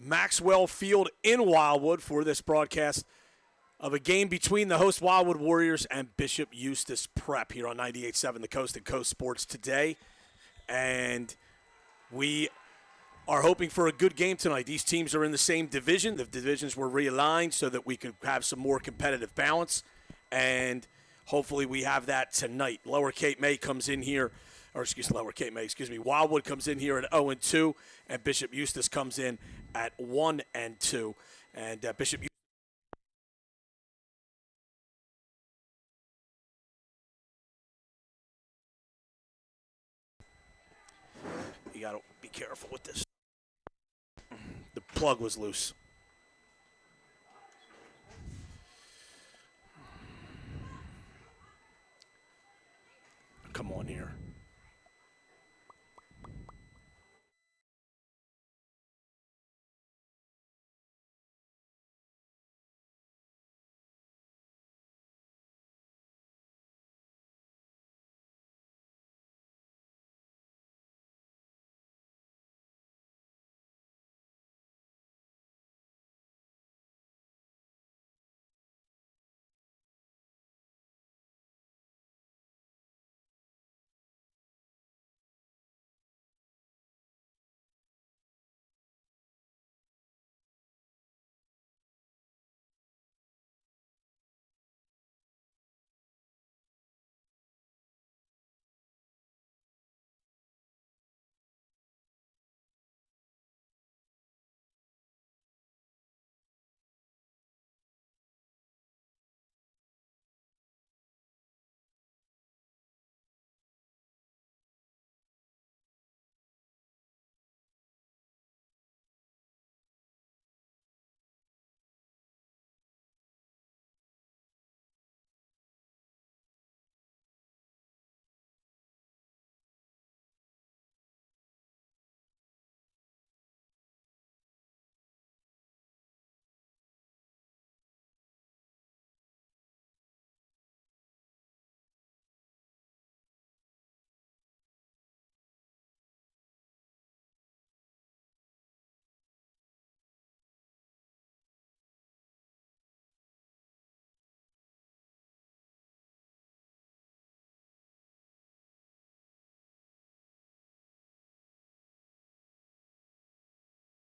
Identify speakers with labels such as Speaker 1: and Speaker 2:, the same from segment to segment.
Speaker 1: Maxwell Field in Wildwood for this broadcast of a game between the host Wildwood Warriors and Bishop Eustace Prep here on 98.7 The Coast and Coast Sports today. And we are hoping for a good game tonight. These teams are in the same division. The divisions were realigned so that we could have some more competitive balance. And hopefully we have that tonight. Lower Cape May comes in here, Wildwood comes in here at 0-2, and Bishop Eustace comes in at 1-2. And Bishop Eustace. You got to be careful with this. The plug was loose. Come on here.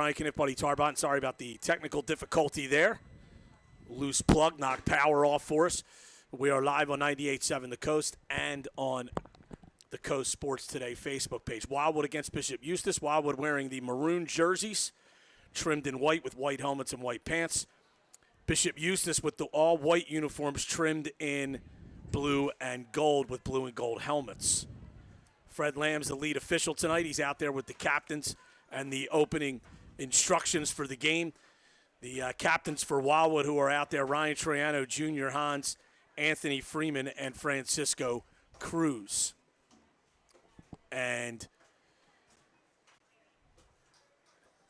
Speaker 1: Brian Kniff, Buddy Tarbot. Sorry about the technical difficulty there. Loose plug, knocked power off for us. We are live on 98.7 The Coast and on the Coast Sports Today Facebook page. Wildwood against Bishop Eustace. Wildwood wearing the maroon jerseys, trimmed in white with white helmets and white pants. Bishop Eustace with the all-white uniforms trimmed in blue and gold with blue and gold helmets. Fred Lamb's the lead official tonight. He's out there with the captains and the opening instructions for the game. The captains for Wildwood who are out there, Ryan Troiano Jr., Hans, Anthony Freeman, and Francisco Cruz. And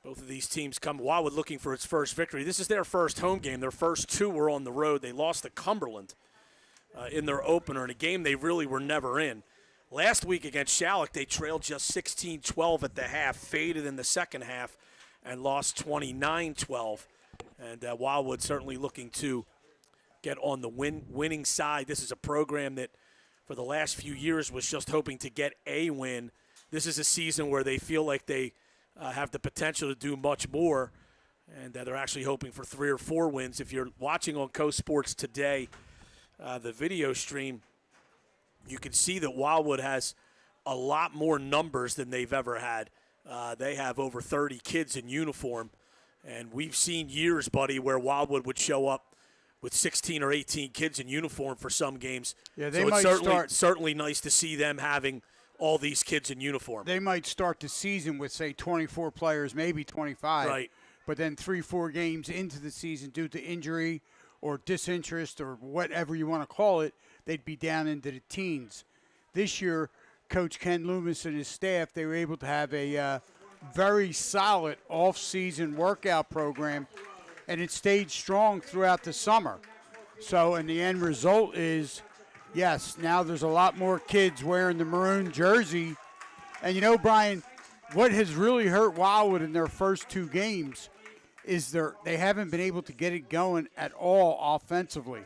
Speaker 1: both of these teams come, Wildwood looking for its first victory. This is their first home game. Their first two were on the road. They lost to Cumberland in their opener in a game they really were never in. Last week against Shalleck, they trailed just 16-12 at the half, faded in the second half, and lost 29-12. And Wildwood certainly looking to get on the winning side. This is a program that for the last few years was just hoping to get a win. This is a season where they feel like they have the potential to do much more, and they're actually hoping for 3 or 4 wins. If you're watching on Coast Sports today, the video stream, you can see that Wildwood has a lot more numbers than they've ever had. They have over 30 kids in uniform, and we've seen years, Buddy, where Wildwood would show up with 16 or 18 kids in uniform for some games.
Speaker 2: Yeah, they
Speaker 1: so
Speaker 2: might
Speaker 1: it's certainly nice to see them having all these kids in uniform.
Speaker 2: They might start the season with, say, 24 players, maybe 25.
Speaker 1: Right.
Speaker 2: But then 3-4 games into the season due to injury or disinterest or whatever you want to call it, they'd be down into the teens. This year, Coach Ken Loomis and his staff, they were able to have a very solid off-season workout program, and it stayed strong throughout the summer. So, and the end result is, yes, now there's a lot more kids wearing the maroon jersey. And you know, Brian, what has really hurt Wildwood in their first 2 games is they haven't been able to get it going at all offensively.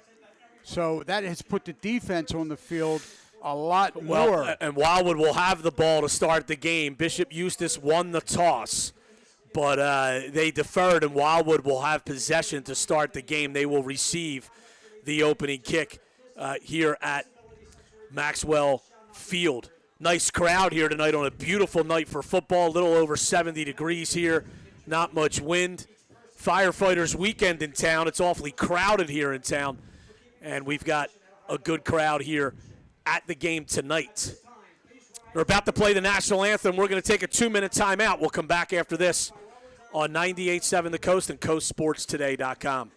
Speaker 2: So that has put the defense on the field a lot more.
Speaker 1: And Wildwood will have the ball to start the game. Bishop Eustis won the toss, but they deferred, and Wildwood will have possession to start the game. They will receive the opening kick here at Maxwell Field. Nice crowd here tonight on a beautiful night for football. A little over 70 degrees here, not much wind. Firefighters weekend in town. It's awfully crowded here in town, and we've got a good crowd here at the game tonight. We're about to play the national anthem. We're going to take a 2-minute timeout. We'll come back after this on 98.7 The Coast and coastsportstoday.com.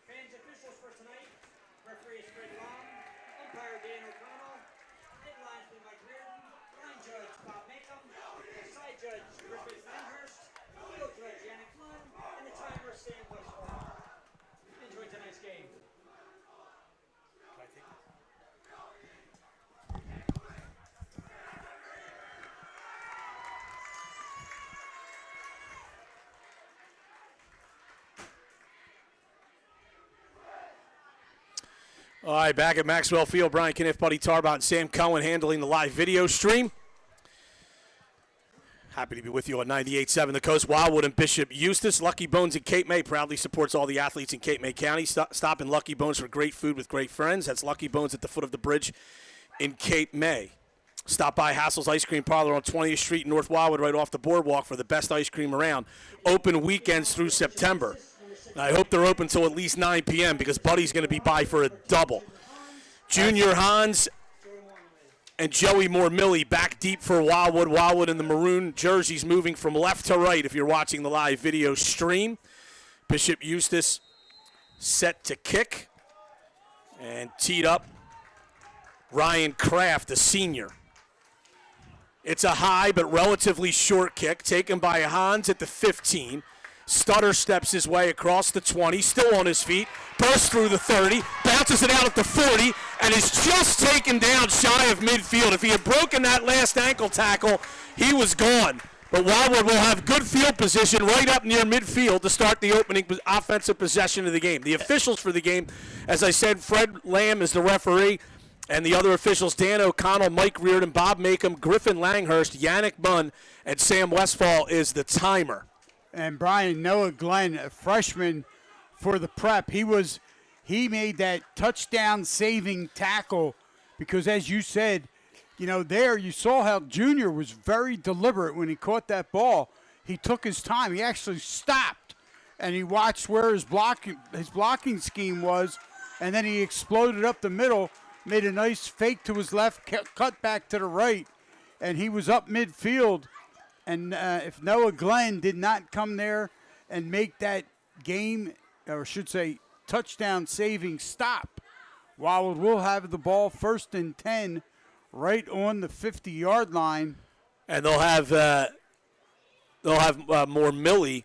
Speaker 3: Fans, officials for tonight, referee is Fred Long, umpire Dan O'Connell, head linesman Mike Reardon, line judge Bob Makem, side judge Griffith Langhurst, field judge Yannick Flynn, and the timer Sam Westfall. Enjoy tonight's game.
Speaker 1: All right, back at Maxwell Field, Brian Kniff, Buddy Tarbot, and Sam Cohen handling the live video stream. Happy to be with you on 98.7 The Coast. Wildwood and Bishop Eustis. Lucky Bones in Cape May proudly supports all the athletes in Cape May County. Stop in Lucky Bones for great food with great friends. That's Lucky Bones at the foot of the bridge in Cape May. Stop by Hassel's Ice Cream Parlor on 20th Street in North Wildwood right off the boardwalk for the best ice cream around. Open weekends through September. I hope they're open until at least 9 p.m. because Buddy's going to be by for a double. Junior Hans and Joey Moore-Millie back deep for Wildwood. Wildwood in the maroon jerseys moving from left to right if you're watching the live video stream. Bishop Eustis set to kick and teed up. Ryan Kraft, the senior. It's a high but relatively short kick taken by Hans at the 15. Stutter steps his way across the 20, still on his feet, bursts through the 30, bounces it out at the 40, and is just taken down shy of midfield. If he had broken that last ankle tackle, he was gone. But Wildwood will have good field position right up near midfield to start the opening offensive possession of the game. The officials for the game, as I said, Fred Lamb is the referee, and the other officials, Dan O'Connell, Mike Reardon, Bob Makem, Griffin Langhurst, Yannick Munn, and Sam Westfall is the timer.
Speaker 2: And Brian, Noah Glenn, a freshman for the prep, he made that touchdown-saving tackle because, as you said, there you saw how Junior was very deliberate when he caught that ball. He took his time. He actually stopped, and he watched where his blocking scheme was, and then he exploded up the middle, made a nice fake to his left, cut back to the right, and he was up midfield. And if Noah Glenn did not come there and make that game, or should say touchdown-saving stop, Wildwood will have the ball 1st and 10 right on the 50-yard line.
Speaker 1: And they'll have they'll have more Millie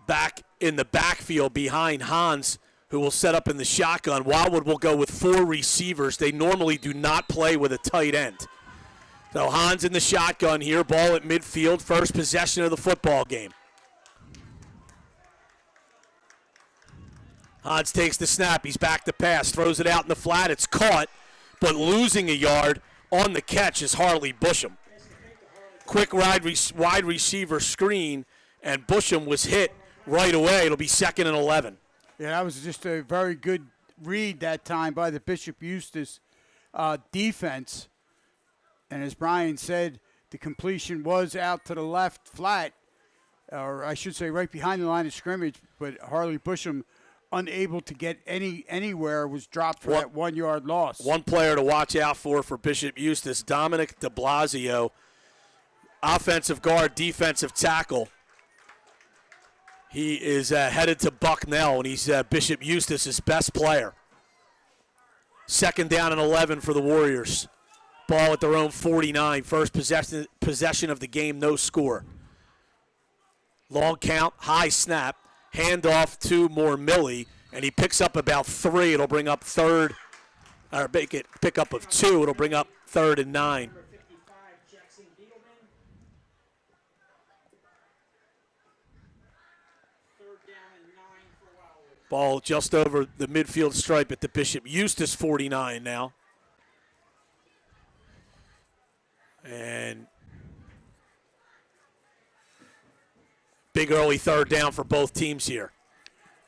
Speaker 1: back in the backfield behind Hans, who will set up in the shotgun. Wildwood will go with 4 receivers. They normally do not play with a tight end. So Hans in the shotgun here, ball at midfield, first possession of the football game. Hans takes the snap. He's back to pass, throws it out in the flat. It's caught, but losing a yard on the catch is Harley Busham. Quick wide receiver screen, and Busham was hit right away. It'll be 2nd and 11.
Speaker 2: Yeah, that was just a very good read that time by the Bishop Eustace defense. And as Brian said, the completion was out to the left flat, or I should say right behind the line of scrimmage, but Harley Busham, unable to get anywhere, was dropped for that 1 yard loss.
Speaker 1: One player to watch out for Bishop Eustace, Dominic de Blasio, offensive guard, defensive tackle. He is headed to Bucknell, and he's Bishop Eustace's best player. 2nd down and 11 for the Warriors. Ball at their own 49. First possession of the game, no score. Long count, high snap. Handoff to Millie, and he picks up about 3. It'll bring up pick up of 2. It'll bring up 3rd and 9.
Speaker 3: Number 55, Jackson Beetleman. 3rd down and 9 for Wildwood.
Speaker 1: Ball just over the midfield stripe at the Bishop Eustace 49 now. And big early 3rd down for both teams here.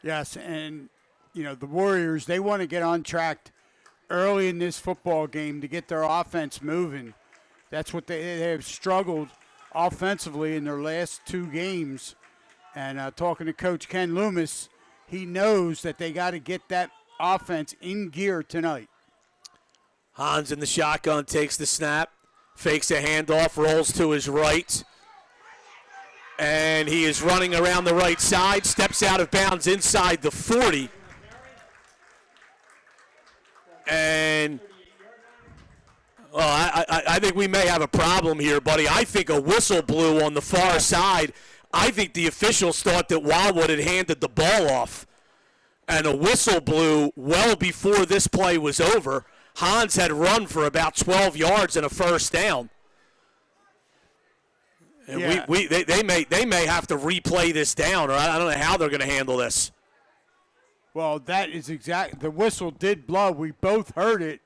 Speaker 2: Yes, and, the Warriors, they want to get on track early in this football game to get their offense moving. That's what they have struggled offensively in their last 2 games. And talking to Coach Ken Loomis, he knows that they got to get that offense in gear tonight.
Speaker 1: Hans in the shotgun takes the snap, fakes a handoff, rolls to his right. And he is running around the right side, steps out of bounds inside the 40. And, I think we may have a problem here, buddy. I think a whistle blew on the far side. I think the officials thought that Wildwood had handed the ball off. And a whistle blew well before this play was over. Hans had run for about 12 yards and a 1st down. And
Speaker 2: yeah.
Speaker 1: they may have to replay this down, or I don't know how they're going to handle this.
Speaker 2: Well, that is exact. The whistle did blow. We both heard it,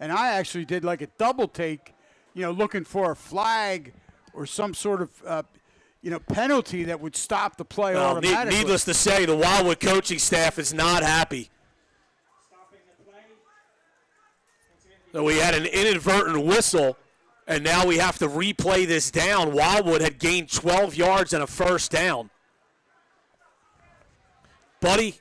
Speaker 2: and I actually did like a double take, looking for a flag or some sort of, penalty that would stop the play automatically.
Speaker 1: Needless to say, the Wildwood coaching staff is not happy.
Speaker 3: Stopping the play.
Speaker 1: So we had an inadvertent whistle, and now we have to replay this down. Wildwood had gained 12 yards and a 1st down. Buddy,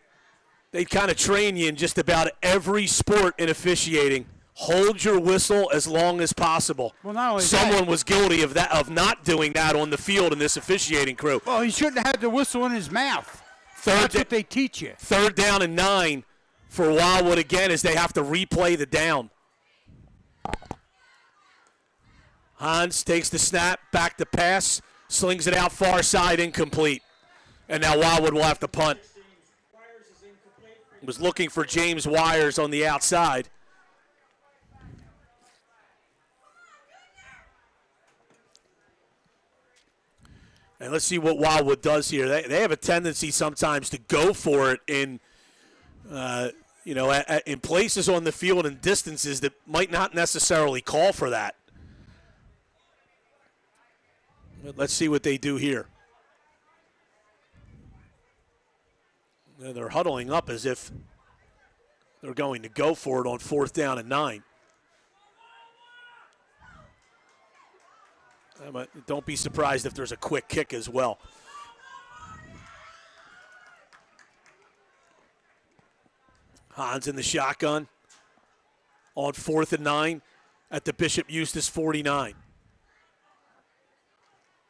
Speaker 1: they kind of train you in just about every sport in officiating. Hold your whistle as long as possible.
Speaker 2: Well, not only
Speaker 1: Someone was guilty of that, of not doing that on the field in this officiating crew.
Speaker 2: Well, he shouldn't have had the whistle in his mouth. That's what they teach you.
Speaker 1: 3rd down and 9 for Wildwood again as they have to replay the down. Hans takes the snap, back to pass, slings it out far side, incomplete. And now Wildwood will have to punt. Was looking for James Wires on the outside. And let's see what Wildwood does here. They have a tendency sometimes to go for it in, in places on the field and distances that might not necessarily call for that. But let's see what they do here. They're huddling up as if they're going to go for it on 4th down and 9. Don't be surprised if there's a quick kick as well. Hans in the shotgun on 4th and 9 at the Bishop Eustace 49.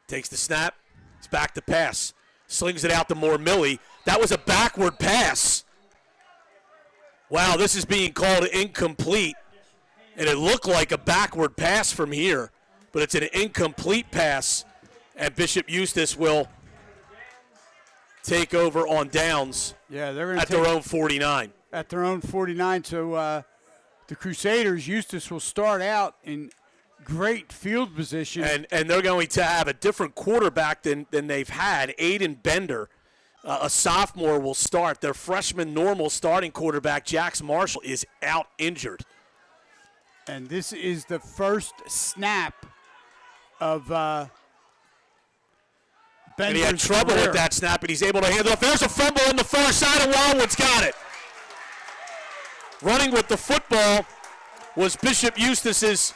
Speaker 1: Takes the snap. It's back to pass. Slings it out to Millie. That was a backward pass. Wow, this is being called incomplete. And it looked like a backward pass from here. but it's an incomplete pass, and Bishop Eustace will take over on downs
Speaker 2: Yeah, they're going
Speaker 1: at
Speaker 2: to
Speaker 1: their own 49.
Speaker 2: at their own 49. So the Crusaders, Eustace will start out in great field position.
Speaker 1: And they're going to have a different quarterback than they've had. Aiden Bender, a sophomore, will start. Their freshman normal starting quarterback, Jax Marshall, is out injured.
Speaker 2: And this is the first snap of Bender's
Speaker 1: And he had trouble
Speaker 2: career.
Speaker 1: with that snap, and he's able to hand it off. There's a fumble on the far side, and Wildwood's got it. Running with the football was Bishop Eustace's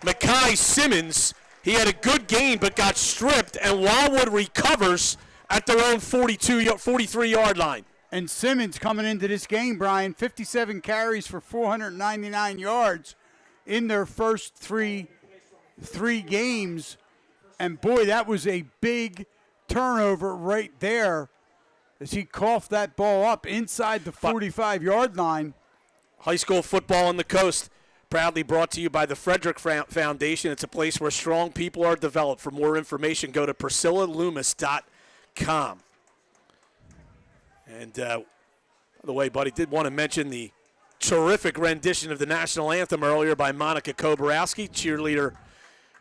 Speaker 1: Mekhi Simmons. He had a good game but got stripped, and Wildwood recovers at their own 43-yard line.
Speaker 2: And Simmons coming into this game, Brian, 57 carries for 499 yards in their first three games. And, boy, that was a big turnover right there as he coughed that ball up inside the 45-yard line.
Speaker 1: High school football on the coast, proudly brought to you by the Frederick Foundation. It's a place where strong people are developed. For more information, go to PriscillaLoomis.com. And, by the way, buddy, did want to mention the terrific rendition of the national anthem earlier by Monica Koborowski, cheerleader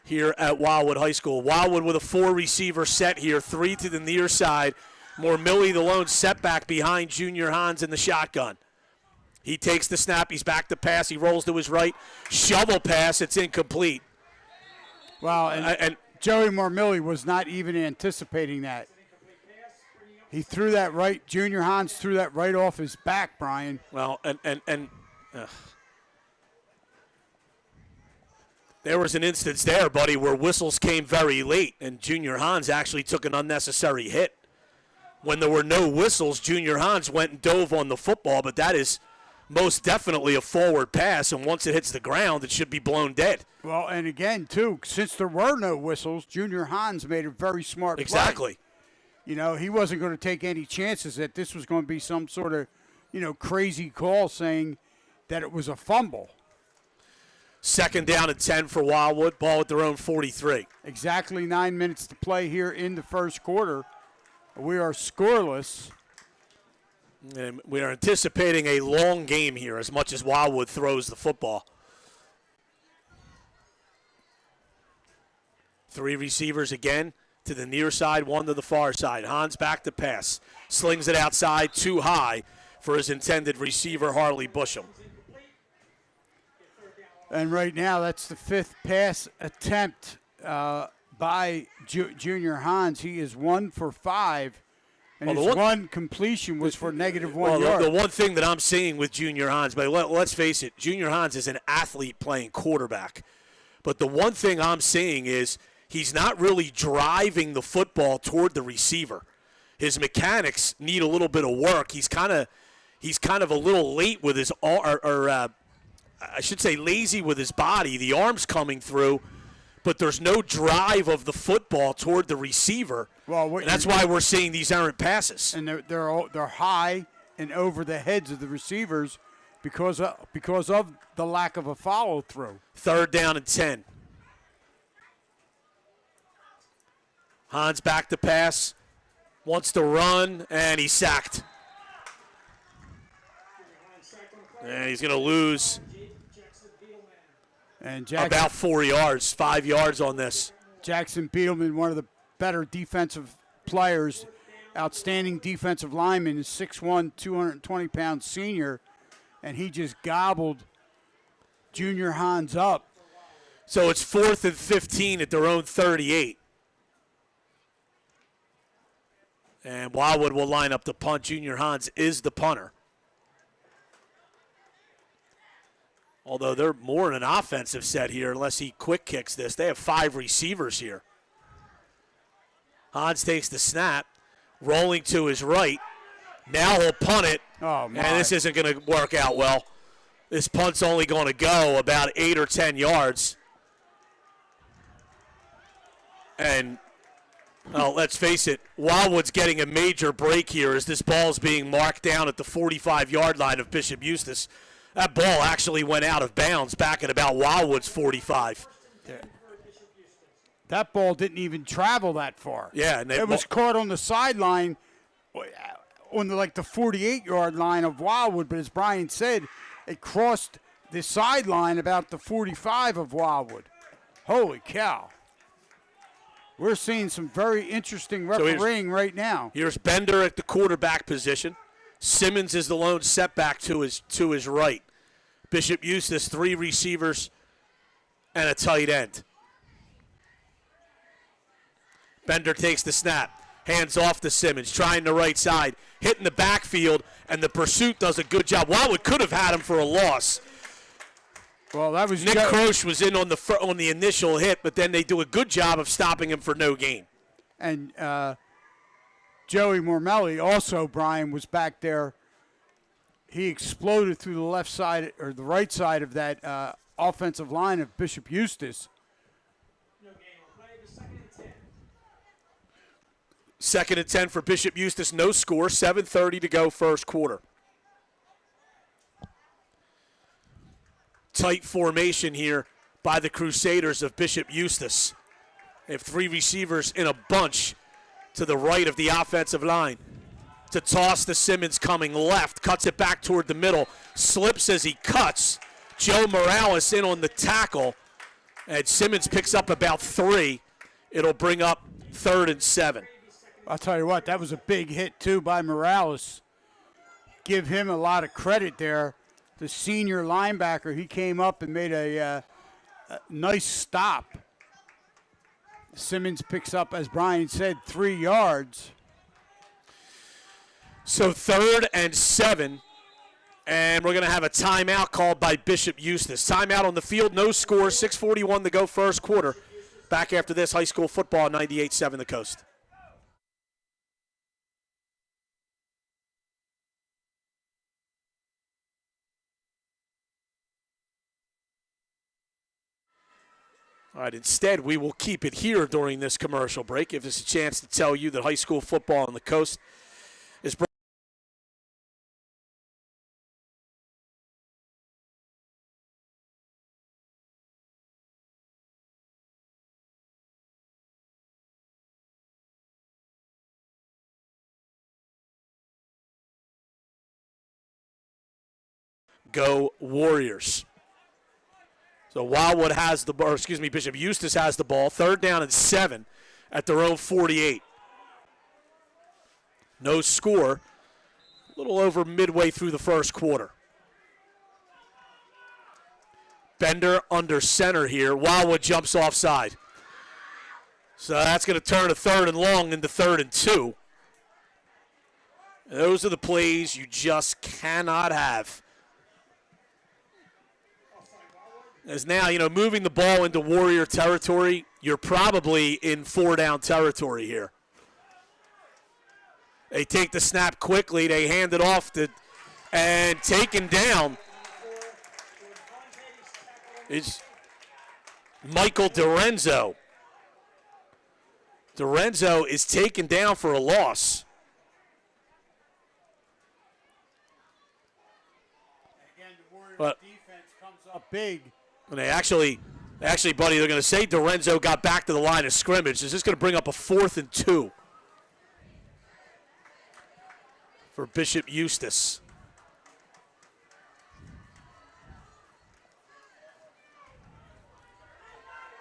Speaker 1: here at Wildwood High School. Wildwood with a 4-receiver set here, 3 to the near side. Mormilli, the lone setback behind Junior Hans in the shotgun. He takes the snap. He's back to pass. He rolls to his right. Shovel pass. It's incomplete.
Speaker 2: Wow, and Joey Mormilli was not even anticipating that. He threw that right. Junior Hans threw that right off his back, Brian.
Speaker 1: Well, there was an instance there, buddy, where whistles came very late, and Junior Hans actually took an unnecessary hit. When there were no whistles, Junior Hans went and dove on the football, but that is most definitely a forward pass, and once it hits the ground, it should be blown dead.
Speaker 2: Well, and again, too, since there were no whistles, Junior Hans made a very smart play.
Speaker 1: Exactly.
Speaker 2: You know, he wasn't going to take any chances that this was going to be some sort of, crazy call saying that it was a fumble.
Speaker 1: 2nd down and 10 for Wildwood. Ball at their own 43.
Speaker 2: Exactly 9 minutes to play here in the first quarter. We are scoreless.
Speaker 1: And we are anticipating a long game here as much as Wildwood throws the football. 3 receivers again to the near side, 1 to the far side. Hans back to pass. Slings it outside too high for his intended receiver, Harley Busham.
Speaker 2: And right now, that's the 5th pass attempt by Junior Hans. He is 1 for 5. And his one completion was for -1 yard.
Speaker 1: The one thing that I'm seeing with Junior Hans, but let's face it, Junior Hans is an athlete playing quarterback. But the one thing I'm seeing is he's not really driving the football toward the receiver. His mechanics need a little bit of work. He's kind of a little late with his I should say lazy with his body. The arm's coming through, but there's no drive of the football toward the receiver.
Speaker 2: Well,
Speaker 1: and that's why we're seeing these errant passes.
Speaker 2: And they're high and over the heads of the receivers because of the lack of a follow through.
Speaker 1: 3rd down and 10. Hans back to pass, wants to run, and he's sacked. And he's going to lose about 4 yards, 5 yards on this.
Speaker 2: Jackson Beetleman, one of the better defensive players, outstanding defensive lineman, is 6'1", 220-pound senior, and he just gobbled Junior Hans up.
Speaker 1: So it's 4th and 15 at their own 38. And Wildwood will line up the punt. Junior Hans is the punter. Although they're more in an offensive set here unless he quick kicks this. They have 5 receivers here. Hans takes the snap, rolling to his right. Now he'll punt it.
Speaker 2: Oh, my.
Speaker 1: And this isn't going to work out well. This punt's only going to go about 8 or 10 yards. And, well, let's face it, Wildwood's getting a major break here as this ball's being marked down at the 45-yard line of Bishop Eustace. That ball actually went out of bounds back at about Wildwood's 45.
Speaker 2: Yeah. That ball didn't even travel that far.
Speaker 1: Yeah, and
Speaker 2: it was caught on the sideline on the 48-yard line of Wildwood, but as Brian said, it crossed the sideline about the 45 of Wildwood. Holy cow. We're seeing some very interesting refereeing right now.
Speaker 1: Here's Bender at the quarterback position. Simmons is the lone setback to his right. Bishop Eustace, 3 receivers and a tight end. Bender takes the snap. Hands off to Simmons, trying the right side, hitting the backfield, and the pursuit does a good job. Wildwood could have had him for a loss.
Speaker 2: Well, that was
Speaker 1: Nick Croce was in on the initial hit, but then they do a good job of stopping him for no gain.
Speaker 2: And Joey Mormelli also, Brian, was back there. He exploded through the left side or the right side of that offensive line of Bishop Eustace.
Speaker 3: No gain on play. The 2nd and 10.
Speaker 1: 2nd and 10 for Bishop Eustace, no score, 7:30 to go first quarter. Tight formation here by the Crusaders of Bishop Eustace. They have 3 receivers in a bunch to the right of the offensive line. To toss to Simmons coming left, cuts it back toward the middle, slips as he cuts. Joe Morales in on the tackle, and Simmons picks up about 3. It'll bring up 3rd and 7.
Speaker 2: I'll tell you what, that was a big hit, too, by Morales. Give him a lot of credit there. The senior linebacker, he came up and made a nice stop. Simmons picks up, as Brian said, 3 yards.
Speaker 1: So 3rd and 7, and we're going to have a timeout called by Bishop Eustace. Timeout on the field, no score, 6:41 to go first quarter. Back after this, high school football, 98.7 The Coast. All right, instead, we will keep it here during this commercial break. Give us a chance to tell you that high school football on the coast is brought. Go Warriors. So Wildwood has Bishop Eustace has the ball. 3rd down and 7 at their own 48. No score. A little over midway through the first quarter. Bender under center here. Wildwood jumps offside. So that's going to turn a 3rd and long into 3rd and 2. And those are the plays you just cannot have. As now, moving the ball into Warrior territory, you're probably in 4-down territory here. They take the snap quickly. They hand it off and taken down is Michael DiRenzo. DiRenzo is taken down for a loss.
Speaker 2: Again, the Warriors defense comes up big.
Speaker 1: And they actually, buddy, they're going to say DiRenzo got back to the line of scrimmage. Is this going to bring up a 4th and 2 for Bishop Eustace?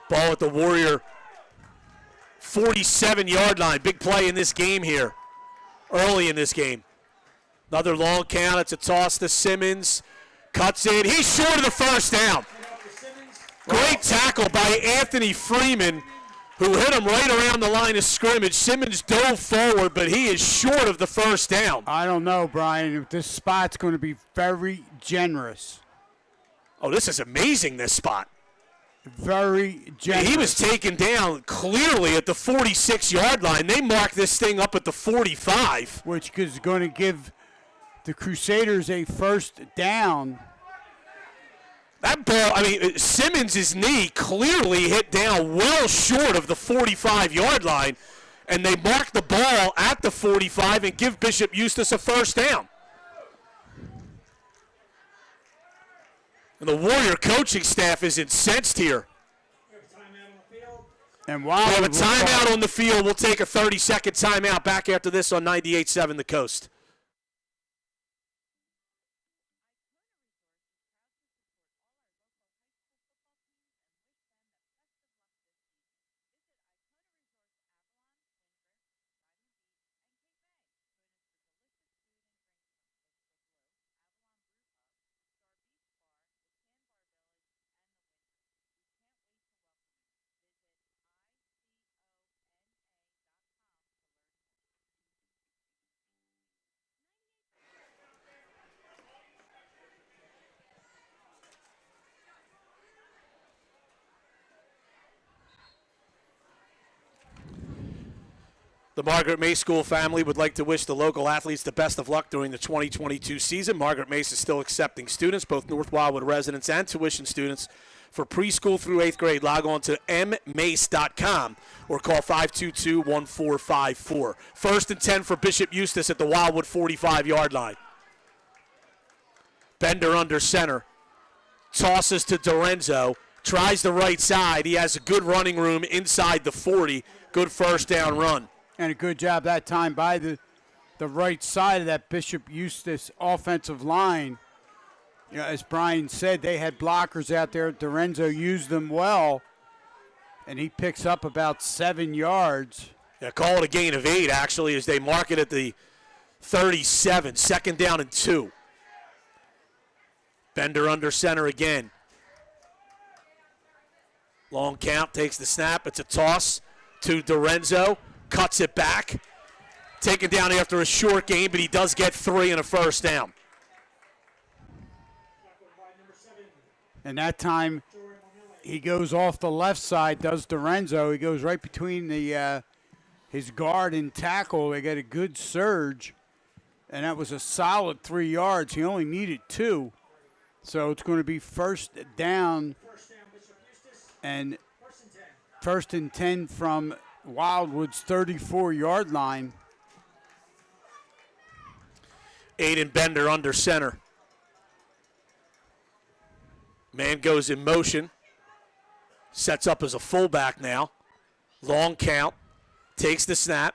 Speaker 1: Ball at the Warrior 47-yard line. Big play in this game here, early in this game. Another long count. It's a toss to Simmons. Cuts in. He's short of the first down. Great tackle by Anthony Freeman, who hit him right around the line of scrimmage. Simmons dove forward, but he is short of the first down.
Speaker 2: I don't know, Brian. This spot's going to be very generous.
Speaker 1: Oh, this is amazing, this spot.
Speaker 2: Very generous.
Speaker 1: He was taken down clearly at the 46-yard line. They marked this thing up at the 45.
Speaker 2: Which is going to give the Crusaders a 1st down.
Speaker 1: That ball, Simmons' knee clearly hit down well short of the 45-yard line, and they mark the ball at the 45 and give Bishop Eustace a 1st down. And the Warrior coaching staff is incensed here.
Speaker 3: We have a timeout on the field.
Speaker 2: And
Speaker 1: We have a
Speaker 2: Wildwood will call-
Speaker 1: timeout on the field. We'll take a 30-second timeout back after this on 98.7 The Coast. The Margaret May School family would like to wish the local athletes the best of luck during the 2022 season. Margaret May is still accepting students, both North Wildwood residents and tuition students, for preschool through 8th grade. Log on to mmace.com or call 522-1454. First and 10 for Bishop Eustace at the Wildwood 45-yard line. Bender under center. Tosses to Dorenzo. Tries the right side. He has a good running room inside the 40. Good first down run.
Speaker 2: And a good job that time by the right side of that Bishop Eustace offensive line. You know, as Brian said, they had blockers out there. Dorenzo used them well, and he picks up about 7 yards.
Speaker 1: Yeah, call it a gain of 8, actually, as they mark it at the 37. Second down and 2. Bender under center again. Long count, takes the snap. It's a toss to Dorenzo. Cuts it back. Taken down after a short gain, but he does get 3 and a first down.
Speaker 2: And that time he goes off the left side, does Dorenzo. He goes right between his guard and tackle. They get a good surge, and that was a solid 3 yards. He only needed 2. So it's going to be first down and first and 10 from Wildwood's 34-yard line.
Speaker 1: Aiden Bender under center. Man goes in motion. Sets up as a fullback now. Long count. Takes the snap.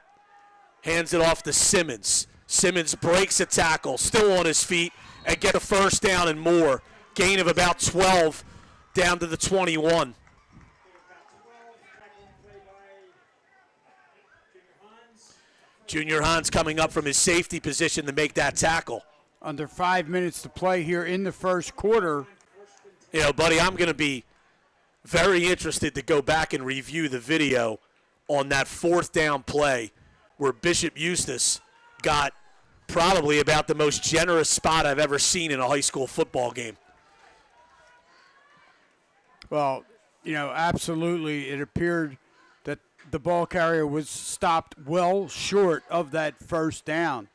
Speaker 1: Hands it off to Simmons. Simmons breaks a tackle. Still on his feet. And get a first down and more. Gain of about 12 down to the 21. Junior Hans coming up from his safety position to make that tackle.
Speaker 2: Under 5 minutes to play here in the first quarter.
Speaker 1: You know, buddy, I'm going to be very interested to go back and review the video on that fourth down play where Bishop Eustace got probably about the most generous spot I've ever seen in a high school football game.
Speaker 2: Well, you know, absolutely. It appeared that the ball carrier was stopped well short of that first down.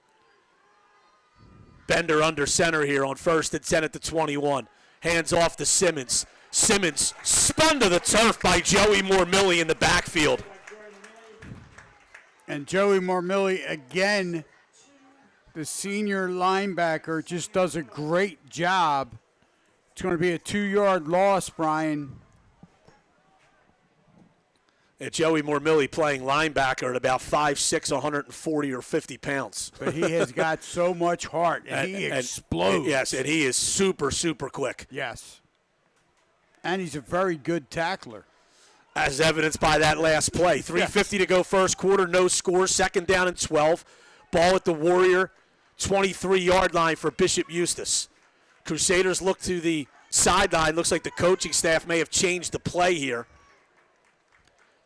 Speaker 1: Bender under center here on first and 10 at the 21. Hands off to Simmons. Simmons spun to the turf by Joey Mormilli in the backfield.
Speaker 2: And Joey Mormilli, again, the senior linebacker, just does a great job. It's going to be a 2-yard loss, Brian.
Speaker 1: And Joey Mormilli playing linebacker at about 5'6", 140 or 50 pounds.
Speaker 2: But he has got so much heart, and he explodes.
Speaker 1: Yes, and he is super, super quick.
Speaker 2: Yes. And he's a very good tackler.
Speaker 1: As evidenced by that last play. 3:50 to go first quarter, no score, second down and 12. Ball at the Warrior 23-yard line for Bishop Eustace. Crusaders look to the sideline. Looks like the coaching staff may have changed the play here.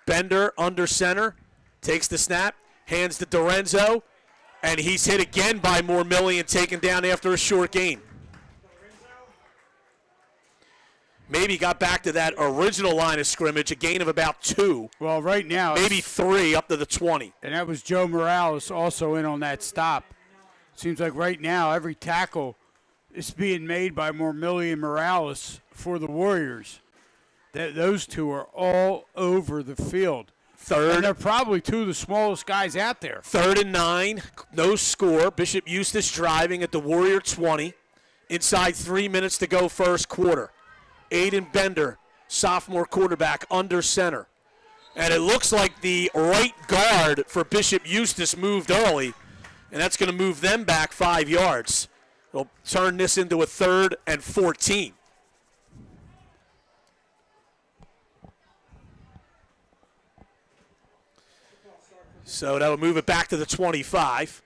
Speaker 1: Bender under center, takes the snap, hands to Dorenzo, and he's hit again by Mormilli and taken down after a short gain. Maybe got back to that original line of scrimmage, a gain of about 2.
Speaker 2: Well, right now.
Speaker 1: Maybe 3 up to the 20.
Speaker 2: And that was Joe Morales also in on that stop. Seems like right now every tackle is being made by Mormilli and Morales for the Warriors. Those two are all over the field. And they're probably two of the smallest guys out there.
Speaker 1: 3rd and 9, no score. Bishop Eustace driving at the Warrior 20. Inside 3 minutes to go first quarter. Aiden Bender, sophomore quarterback, under center. And it looks like the right guard for Bishop Eustis moved early, and that's going to move them back 5 yards. They'll turn this into a 3rd and 14. So that will move it back to the 25.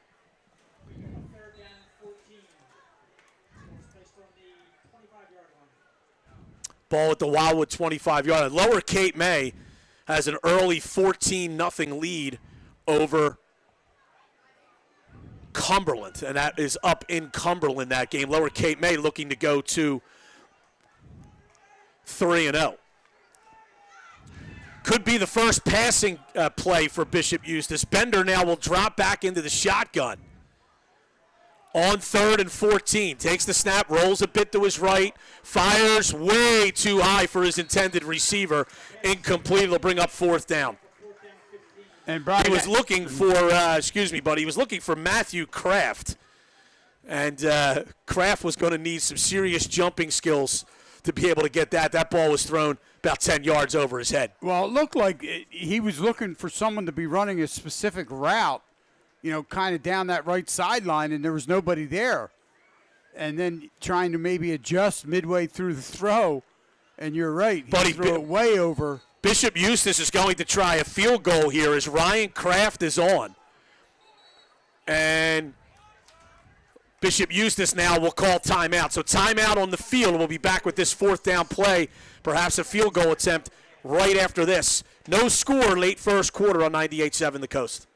Speaker 3: Third down and 14. It's placed on the 25-yard line.
Speaker 1: Ball at the Wildwood 25-yard line. Lower Cape May has an early 14-0 lead over Cumberland, and that is up in Cumberland, that game. Lower Cape May looking to go to 3-0. Could be the first passing play for Bishop Eustis. Bender now will drop back into the shotgun on 3rd and 14. Takes the snap, rolls a bit to his right, fires way too high for his intended receiver. Incomplete. It'll bring up 4th down.
Speaker 2: And Brian,
Speaker 1: He was looking for, he was looking for Matthew Kraft. And Kraft was going to need some serious jumping skills to be able to get that. That ball was thrown about 10 yards over his head.
Speaker 2: well, it looked like he was looking for someone to be running a specific route, kind of down that right sideline, and there was nobody there. And then trying to maybe adjust midway through the throw, and you're right, he threw it way over.
Speaker 1: Bishop Eustis is going to try a field goal here as Ryan Kraft is on. And Bishop Eustis now will call timeout. So timeout on the field. We'll be back with this 4th down play, perhaps a field goal attempt right after this. No score late first quarter on 98.7 The Coast.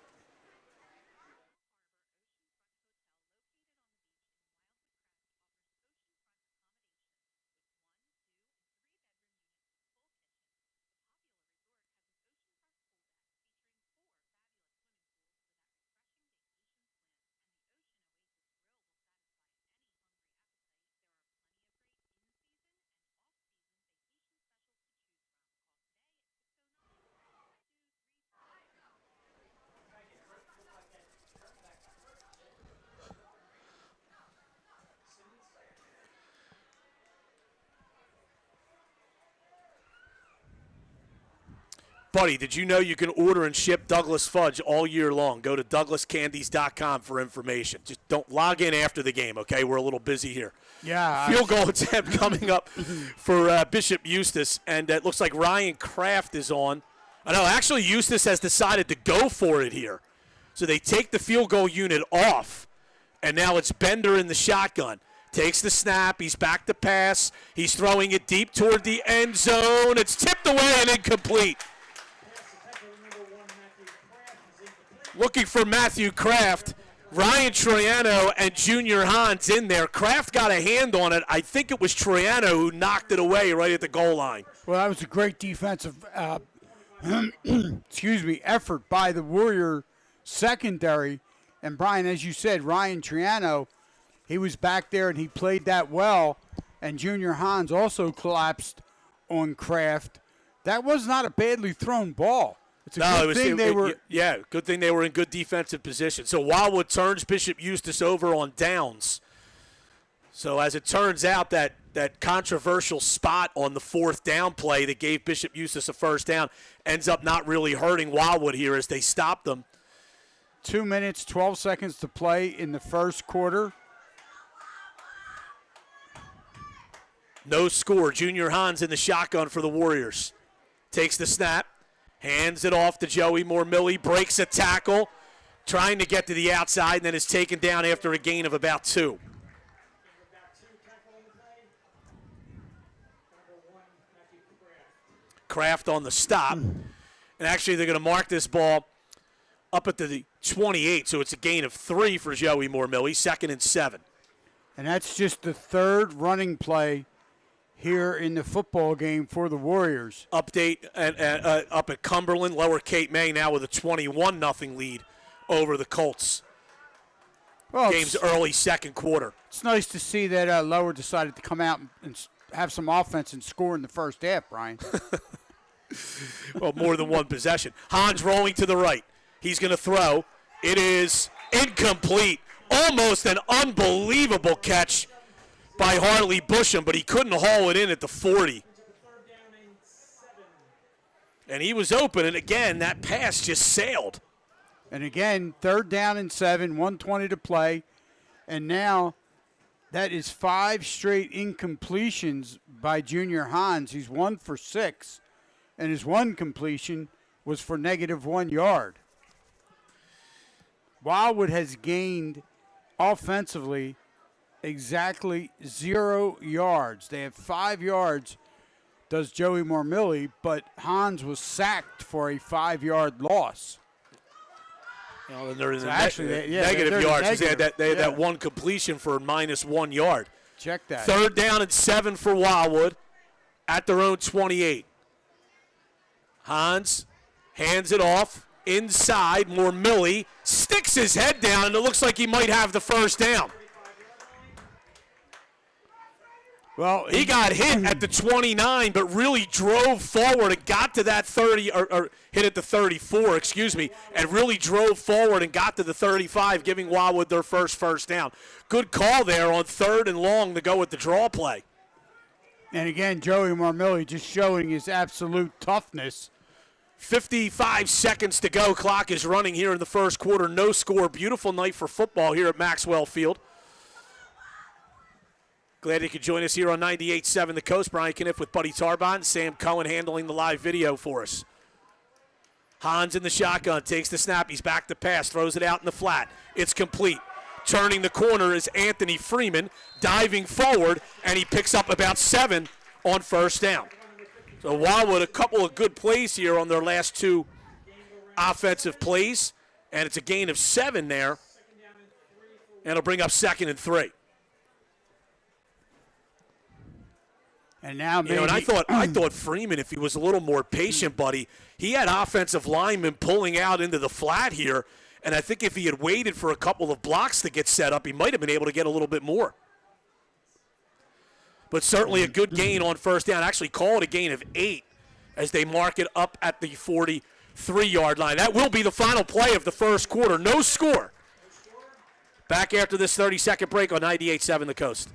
Speaker 1: Buddy, did you know you can order and ship Douglas Fudge all year long? Go to douglascandies.com for information. Just don't log in after the game, okay? We're a little busy here.
Speaker 2: Yeah.
Speaker 1: Field goal attempt coming up for Bishop Eustis, and it looks like Ryan Kraft is on. I know, actually, Eustis has decided to go for it here. So they take the field goal unit off, and now it's Bender in the shotgun. Takes the snap. He's back to pass. He's throwing it deep toward the end zone. It's tipped away and incomplete. Looking for Matthew Kraft. Ryan Troiano and Junior Hans in there. Kraft got a hand on it. I think it was Troiano who knocked it away right at the goal line.
Speaker 2: Well, that was a great defensive effort by the Warrior secondary. And, Brian, as you said, Ryan Troiano, he was back there and he played that well. And Junior Hans also collapsed on Kraft. That was not a badly thrown ball. It's a good thing they were.
Speaker 1: Yeah, good thing they were in good defensive position. So Wildwood turns Bishop Eustis over on downs. So as it turns out, that controversial spot on the 4th down play that gave Bishop Eustis a first down ends up not really hurting Wildwood here as they stop them.
Speaker 2: 2 minutes, 12 seconds to play in the first quarter.
Speaker 1: No score. Junior Hans in the shotgun for the Warriors. Takes the snap. Hands it off to Joey Mormilli, breaks a tackle, trying to get to the outside, and then is taken down after a gain of about 2. Kraft on the stop. And actually, they're going to mark this ball up at the 28, so it's a gain of 3 for Joey Mormilli, 2nd and 7.
Speaker 2: And that's just the 3rd running play here in the football game for the Warriors.
Speaker 1: Update up at Cumberland, Lower Cape May now with a 21-0 lead over the Colts.
Speaker 2: Well,
Speaker 1: Game's early second quarter.
Speaker 2: It's nice to see that Lower decided to come out and have some offense and score in the first half, Brian.
Speaker 1: Well, more than one possession. Hans rolling to the right. He's going to throw. It is incomplete. Almost an unbelievable catch by Harley Busham, but he couldn't haul it in at the 40. And he was open, and again, that pass just sailed.
Speaker 2: And again, 3rd down and 7, 1:20 to play. And now that is 5 straight incompletions by Junior Hans. He's 1 for 6, and his one completion was for -1 yard. Wildwood has gained offensively exactly 0 yards. They have 5 yards, does Joey Mormilli, but Hans was sacked for a 5-yard loss.
Speaker 1: Well, then they're in the
Speaker 2: actually,
Speaker 1: negative yards.
Speaker 2: Negative.
Speaker 1: They had that one completion for -1 yard.
Speaker 2: Check that.
Speaker 1: 3rd down and 7 for Wildwood at their own 28. Hans hands it off inside. Mormilli sticks his head down, and it looks like he might have the first down.
Speaker 2: Well,
Speaker 1: He got hit at the 29, but really drove forward and got to that 30, or hit at the 34, and really drove forward and got to the 35, giving Wildwood their first down. Good call there on 3rd and long to go with the draw play.
Speaker 2: And again, Joey Mormilli just showing his absolute toughness.
Speaker 1: 55 seconds to go. Clock is running here in the first quarter. No score. Beautiful night for football here at Maxwell Field. Glad you could join us here on 98.7 The Coast. Brian Kniff with Buddy Tarbon. Sam Cohen handling the live video for us. Hans in the shotgun. Takes the snap. He's back to pass. Throws it out in the flat. It's complete. Turning the corner is Anthony Freeman. Diving forward, and he picks up about 7 on 1st down. So Wildwood, a couple of good plays here on their last 2 offensive plays. And it's a gain of 7 there. And it'll bring up 2nd and 3.
Speaker 2: And now maybe,
Speaker 1: And I thought Freeman, if he was a little more patient, buddy, he had offensive linemen pulling out into the flat here, and I think if he had waited for a couple of blocks to get set up, he might have been able to get a little bit more. But certainly a good gain on 1st down. Actually call it a gain of 8 as they mark it up at the 43-yard line. That will be the final play of the first quarter. No score. Back after this 30-second break on 98.7 The Coast.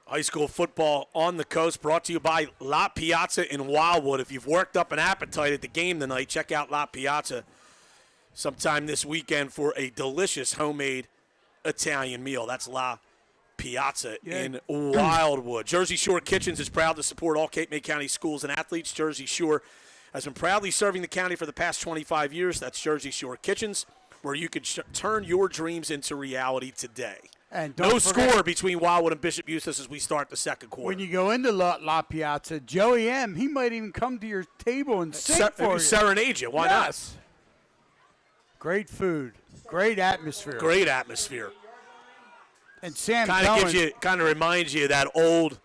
Speaker 1: High school football on the coast, brought to you by La Piazza in Wildwood. If you've worked up an appetite at the game tonight, check out La Piazza sometime this weekend for a delicious homemade Italian meal. That's La Piazza in Wildwood. Jersey Shore Kitchens is proud to support all Cape May County schools and athletes. Jersey Shore has been proudly serving the county for the past 25 years. That's Jersey Shore Kitchens, where you can turn your dreams into reality today.
Speaker 2: And
Speaker 1: no score between Wildwood and Bishop Eustace as we start the second quarter.
Speaker 2: When you go into La Piazza, Joey M., he might even come to your table and sing for you.
Speaker 1: Serenade you. Why not?
Speaker 2: Great food. Great atmosphere.
Speaker 1: Great atmosphere.
Speaker 2: And Sam
Speaker 1: kind of reminds you of that old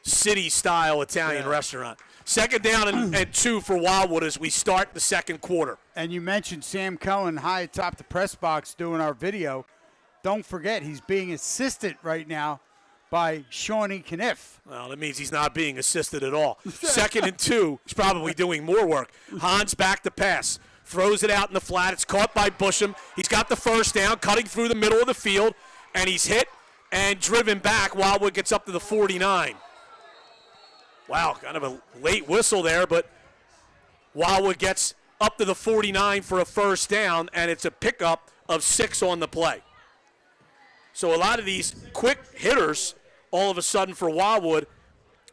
Speaker 1: city-style Italian restaurant. 2nd down and 2 for Wildwood as we start the second quarter.
Speaker 2: And you mentioned Sam Cohen high atop the press box doing our video. Don't forget, he's being assisted right now by Shawnee Kniff.
Speaker 1: Well, that means he's not being assisted at all. 2nd and 2, he's probably doing more work. Hans back to pass. Throws it out in the flat. It's caught by Busham. He's got the first down, cutting through the middle of the field, and he's hit and driven back. Wildwood gets up to the 49. Wow, kind of a late whistle there, but Wildwood gets up to the 49 for a first down, and it's a pickup of 6 on the play. So a lot of these quick hitters, all of a sudden for Wildwood,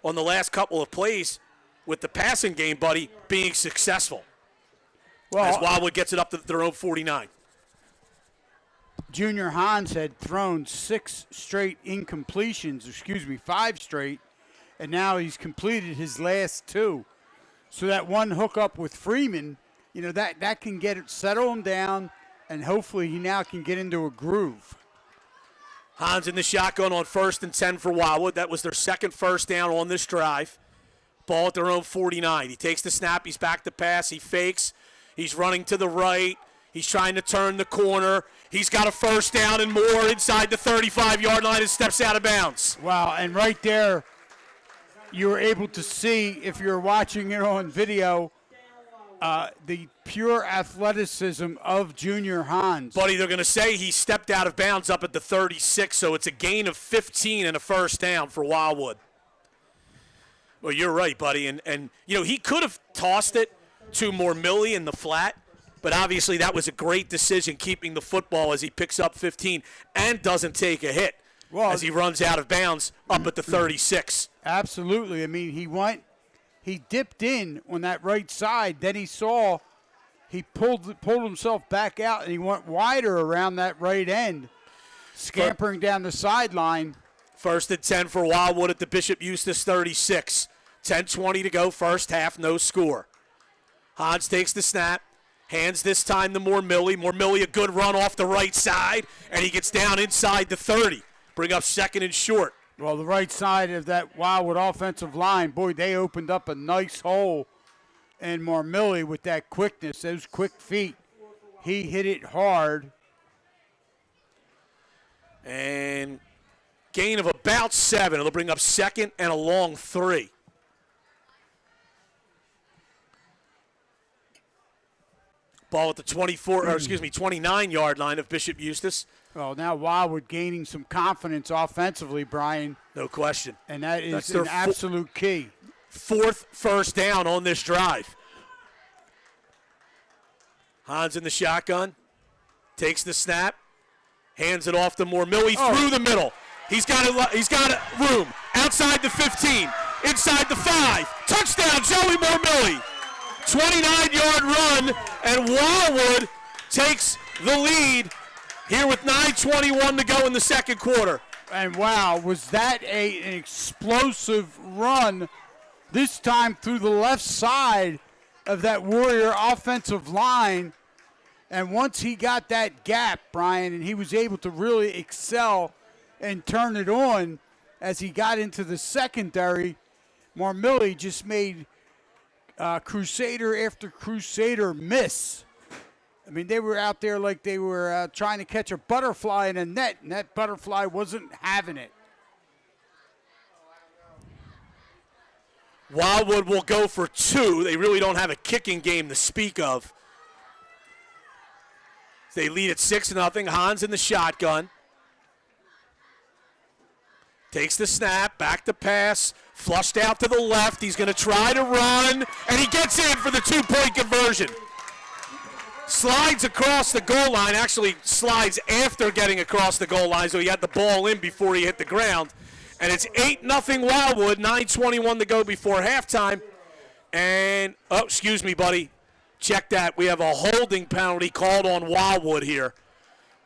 Speaker 1: on the last couple of plays with the passing game, buddy, being successful. Well, as Wildwood gets it up to their own 49.
Speaker 2: Junior Hans had thrown 5 straight, and now he's completed his last 2. So that one hookup with Freeman, that can settle him down, and hopefully he now can get into a groove.
Speaker 1: Hans in the shotgun on 1st and 10 for Wildwood. That was their second first down on this drive. Ball at their own 49. He takes the snap. He's back to pass. He fakes. He's running to the right. He's trying to turn the corner. He's got a first down and more inside the 35-yard line and steps out of bounds.
Speaker 2: Wow, and right there, you were able to see, if you're watching it on video, the pure athleticism of Junior Hans.
Speaker 1: Buddy, they're going to say he stepped out of bounds up at the 36, so it's a gain of 15 and a first down for Wildwood. Well, you're right, buddy. And you know, he could have tossed it to Mormilli in the flat, but obviously that was a great decision keeping the football as he picks up 15 and doesn't take a hit as he runs out of bounds up at the 36.
Speaker 2: Absolutely. I mean, he dipped in on that right side. Then he pulled himself back out, and he went wider around that right end, scampering down the sideline.
Speaker 1: First and 10 for Wildwood at the Bishop Eustis 36. 10:20 to go, first half, no score. Hans takes the snap, hands this time to Mormilli. Mormilli, a good run off the right side, and he gets down inside the 30. Bring up second and short.
Speaker 2: Well, the right side of that Wildwood offensive line, boy, they opened up a nice hole. And Mormilli, with that quickness, those quick feet, he hit it hard.
Speaker 1: And gain of about 7. It'll bring up second and a long 3. Ball at the 29-yard line of Bishop Eustis.
Speaker 2: Well, now Wildwood gaining some confidence offensively, Brian.
Speaker 1: No question.
Speaker 2: And that is
Speaker 1: That's
Speaker 2: an
Speaker 1: their
Speaker 2: absolute key.
Speaker 1: Fourth first down on this drive. Hans in the shotgun. Takes the snap. Hands it off to Mormilli through the middle. He's got room. Outside the 15. Inside the 5. Touchdown, Joey Mormilli. 29-yard run, and Wildwood takes the lead here with 9:21 to go in the second quarter.
Speaker 2: And wow, was that an explosive run, this time through the left side of that Warrior offensive line. And once he got that gap, Brian, and he was able to really excel and turn it on as he got into the secondary, Mormilli just made Crusader after Crusader miss. I mean, they were out there like they were trying to catch a butterfly in a net, and that butterfly wasn't having it.
Speaker 1: Wildwood will go for 2. They really don't have a kicking game to speak of. They lead at 6-0. Hans in the shotgun. Takes the snap, back to pass, flushed out to the left. He's going to try to run, and he gets in for the 2-point conversion. Slides across the goal line, actually slides after getting across the goal line, so he had the ball in before he hit the ground. And it's 8-0 Wildwood, 9:21 to go before halftime. And, oh, excuse me, buddy. Check that. We have a holding penalty called on Wildwood here.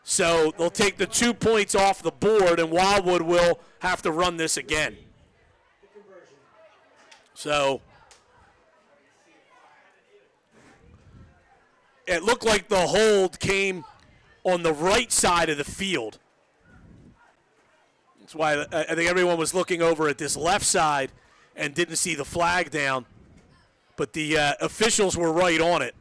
Speaker 1: So they'll take the 2 points off the board, and Wildwood will have to run this again. So it looked like the hold came on the right side of the field. That's why I think everyone was looking over at this left side and didn't see the flag down. But the officials were right on it,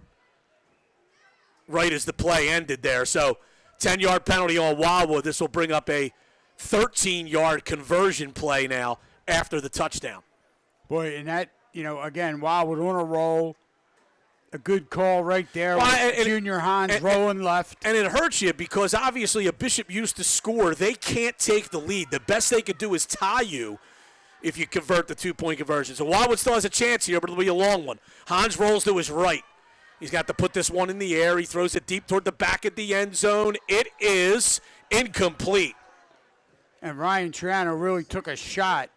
Speaker 1: right as the play ended there. So 10-yard penalty on Wildwood. This will bring up a 13-yard conversion play now after the touchdown.
Speaker 2: Boy, and that, again, Wildwood on a roll. A good call right there with Junior Hans rolling left.
Speaker 1: And it hurts you because obviously a Bishop used to score. They can't take the lead. The best they could do is tie you if you convert the 2-point conversion. So Wildwood still has a chance here, but it'll be a long one. Hans rolls to his right. He's got to put this one in the air. He throws it deep toward the back of the end zone. It is incomplete.
Speaker 2: And Ryan Triano really took a shot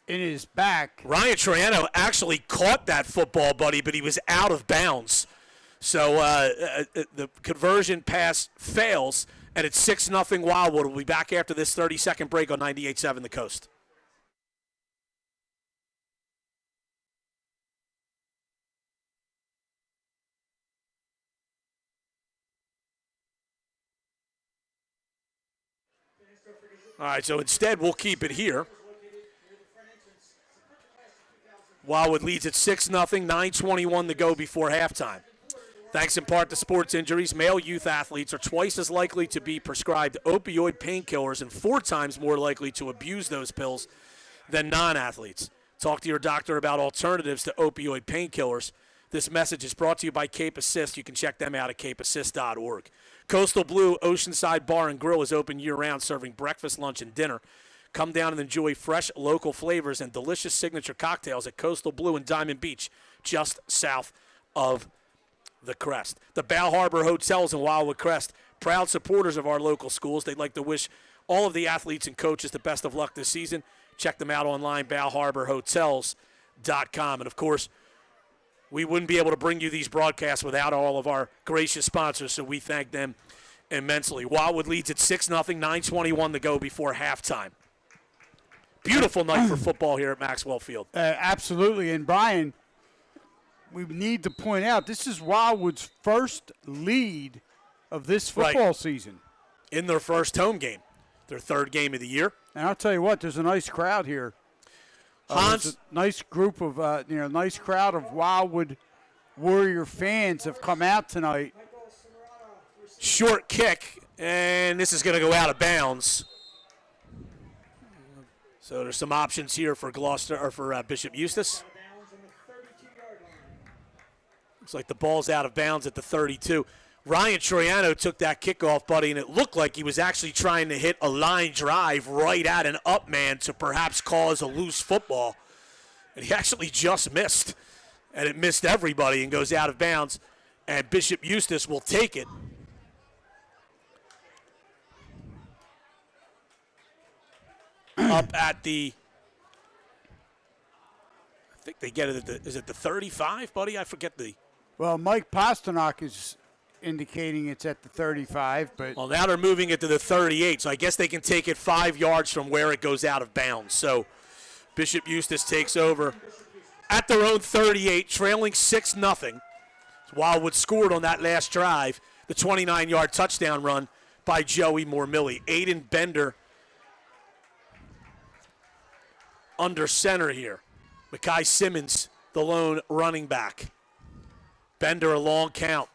Speaker 2: in his back.
Speaker 1: Ryan Triano actually caught that football, buddy, but he was out of bounds. So the conversion pass fails, and it's 6-0 Wildwood. We'll be back after this 30-second break on 98.7 The Coast. All right, so instead we'll keep it here. Wildwood leads at 6-0, 9:21 to go before halftime. Thanks in part to sports injuries, male youth athletes are twice as likely to be prescribed opioid painkillers and 4 times more likely to abuse those pills than non-athletes. Talk to your doctor about alternatives to opioid painkillers. This message is brought to you by Cape Assist. You can check them out at capeassist.org. Coastal Blue Oceanside Bar and Grill is open year-round, serving breakfast, lunch, and dinner. Come down and enjoy fresh local flavors and delicious signature cocktails at Coastal Blue in Diamond Beach, just south of the Crest. The Bal Harbor Hotels in Wildwood Crest, proud supporters of our local schools. They'd like to wish all of the athletes and coaches the best of luck this season. Check them out online, balharborhotels.com. And, of course, we wouldn't be able to bring you these broadcasts without all of our gracious sponsors, so we thank them immensely. Wildwood leads at 6-0, 9:21 to go before halftime. Beautiful night for football here at Maxwell Field.
Speaker 2: Absolutely. And, Brian, we need to point out this is Wildwood's first lead of this football season.
Speaker 1: In their first home game, their third game of the year.
Speaker 2: And I'll tell you what, there's a nice crowd here.
Speaker 1: Hans,
Speaker 2: a nice group of, nice crowd of Wildwood Warrior fans have come out tonight.
Speaker 1: short kick, and this is going to go out of bounds. So there's some options here for Gloucester or for Bishop Eustace. Looks like the ball's out of bounds at the 32. Ryan Troiano took that kickoff, buddy, and it looked like he was actually trying to hit a line drive right at an up man to perhaps cause a loose football. And he actually just missed. And it missed everybody and goes out of bounds. And Bishop Eustace will take it. Up at the, I think they get it at the, is it the 35, buddy? I forget the.
Speaker 2: Well, Mike Pasternak is indicating it's at the 35, but.
Speaker 1: Well, now they're moving it to the 38, so I guess they can take it 5 yards from where it goes out of bounds. So Bishop Eustace takes over at their own 38, trailing 6-0. Wildwood scored on that last drive, the 29-yard touchdown run by Joey Mormilli. Aiden Bender under center here. Mackay Simmons, the lone running back. Bender, a long count.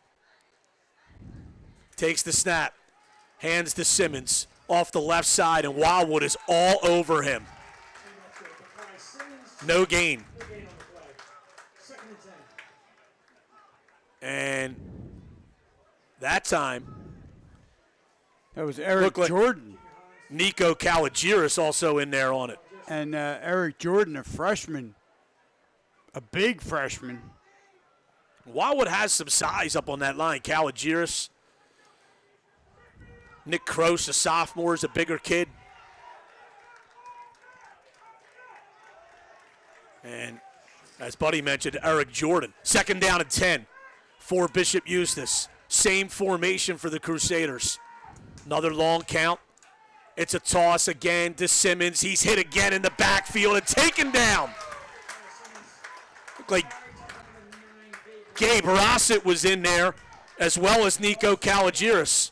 Speaker 1: Takes the snap, hands to Simmons off the left side, and Wildwood is all over him. No gain. And that time,
Speaker 2: that was Eric Jordan.
Speaker 1: Nico Kalagiris also in there on it.
Speaker 2: And Eric Jordan, a freshman, a big freshman.
Speaker 1: Wildwood has some size up on that line. Kalagiris. Nick Kroos, a sophomore, is a bigger kid. And as Buddy mentioned, Eric Jordan. 2nd down and 10 for Bishop Eustace. Same formation for the Crusaders. Another long count. It's a toss again to Simmons. He's hit again in the backfield and taken down. Looked like Gabe Rossett was in there, as well as Nico Kalagiris.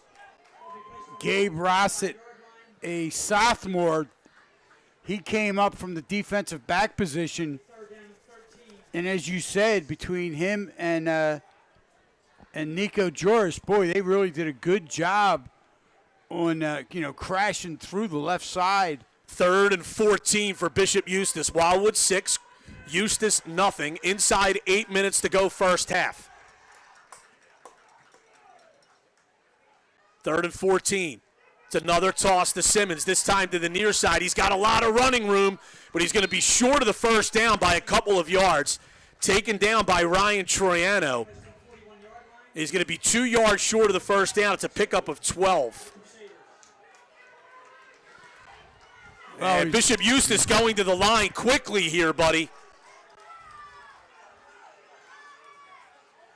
Speaker 2: Gabe Rossett, a sophomore, he came up from the defensive back position. And as you said, between him and Nico Joris, boy, they really did a good job on, crashing through the left side.
Speaker 1: 3rd and 14 for Bishop Eustace. Wildwood 6, Eustace nothing. Inside 8 minutes to go first half. 3rd and 14. It's another toss to Simmons, this time to the near side. He's got a lot of running room, but he's going to be short of the first down by a couple of yards. Taken down by Ryan Troiano. He's going to be 2 yards short of the first down. It's a pickup of 12. And Bishop Eustace going to the line quickly here, buddy.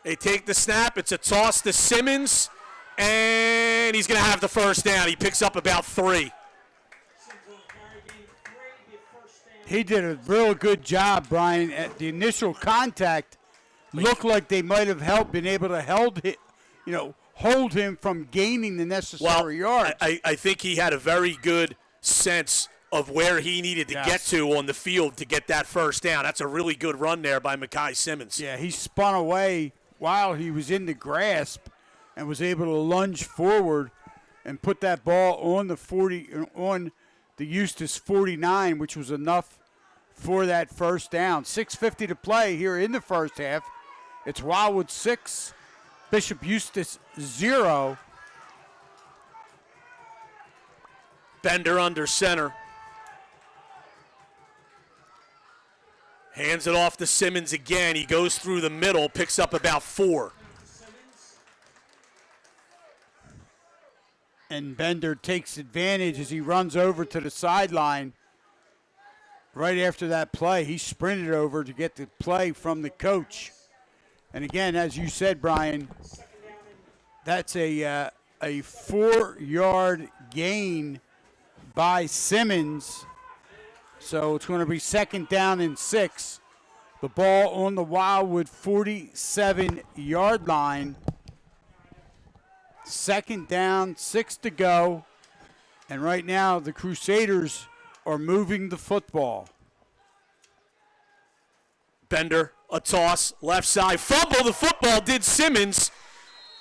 Speaker 1: They take the snap. It's a toss to Simmons, and he's going to have the first down. He picks up about 3.
Speaker 2: He did a real good job, Brian. At the initial contact, looked like they might have been able to hold him from gaining the necessary yards.
Speaker 1: I think he had a very good sense of where he needed to
Speaker 2: Yes.
Speaker 1: get to on the field to get that first down. That's a really good run there by Mekhi Simmons.
Speaker 2: Yeah, he spun away while he was in the grasp and was able to lunge forward and put that ball on the Eustis 49, which was enough for that first down. 6:50 to play here in the first half. It's Wildwood 6, Bishop Eustis 0.
Speaker 1: Bender under center. Hands it off to Simmons again. He goes through the middle, picks up about 4.
Speaker 2: And Bender takes advantage as he runs over to the sideline. Right after that play, he sprinted over to get the play from the coach. And again, as you said, Brian, that's a 4-yard gain by Simmons. So it's going to be 2nd down and 6. The ball on the Wildwood 47-yard line. 2nd down, 6 to go. And right now the Crusaders are moving the football.
Speaker 1: Bender, a toss, left side, fumble the football, did Simmons.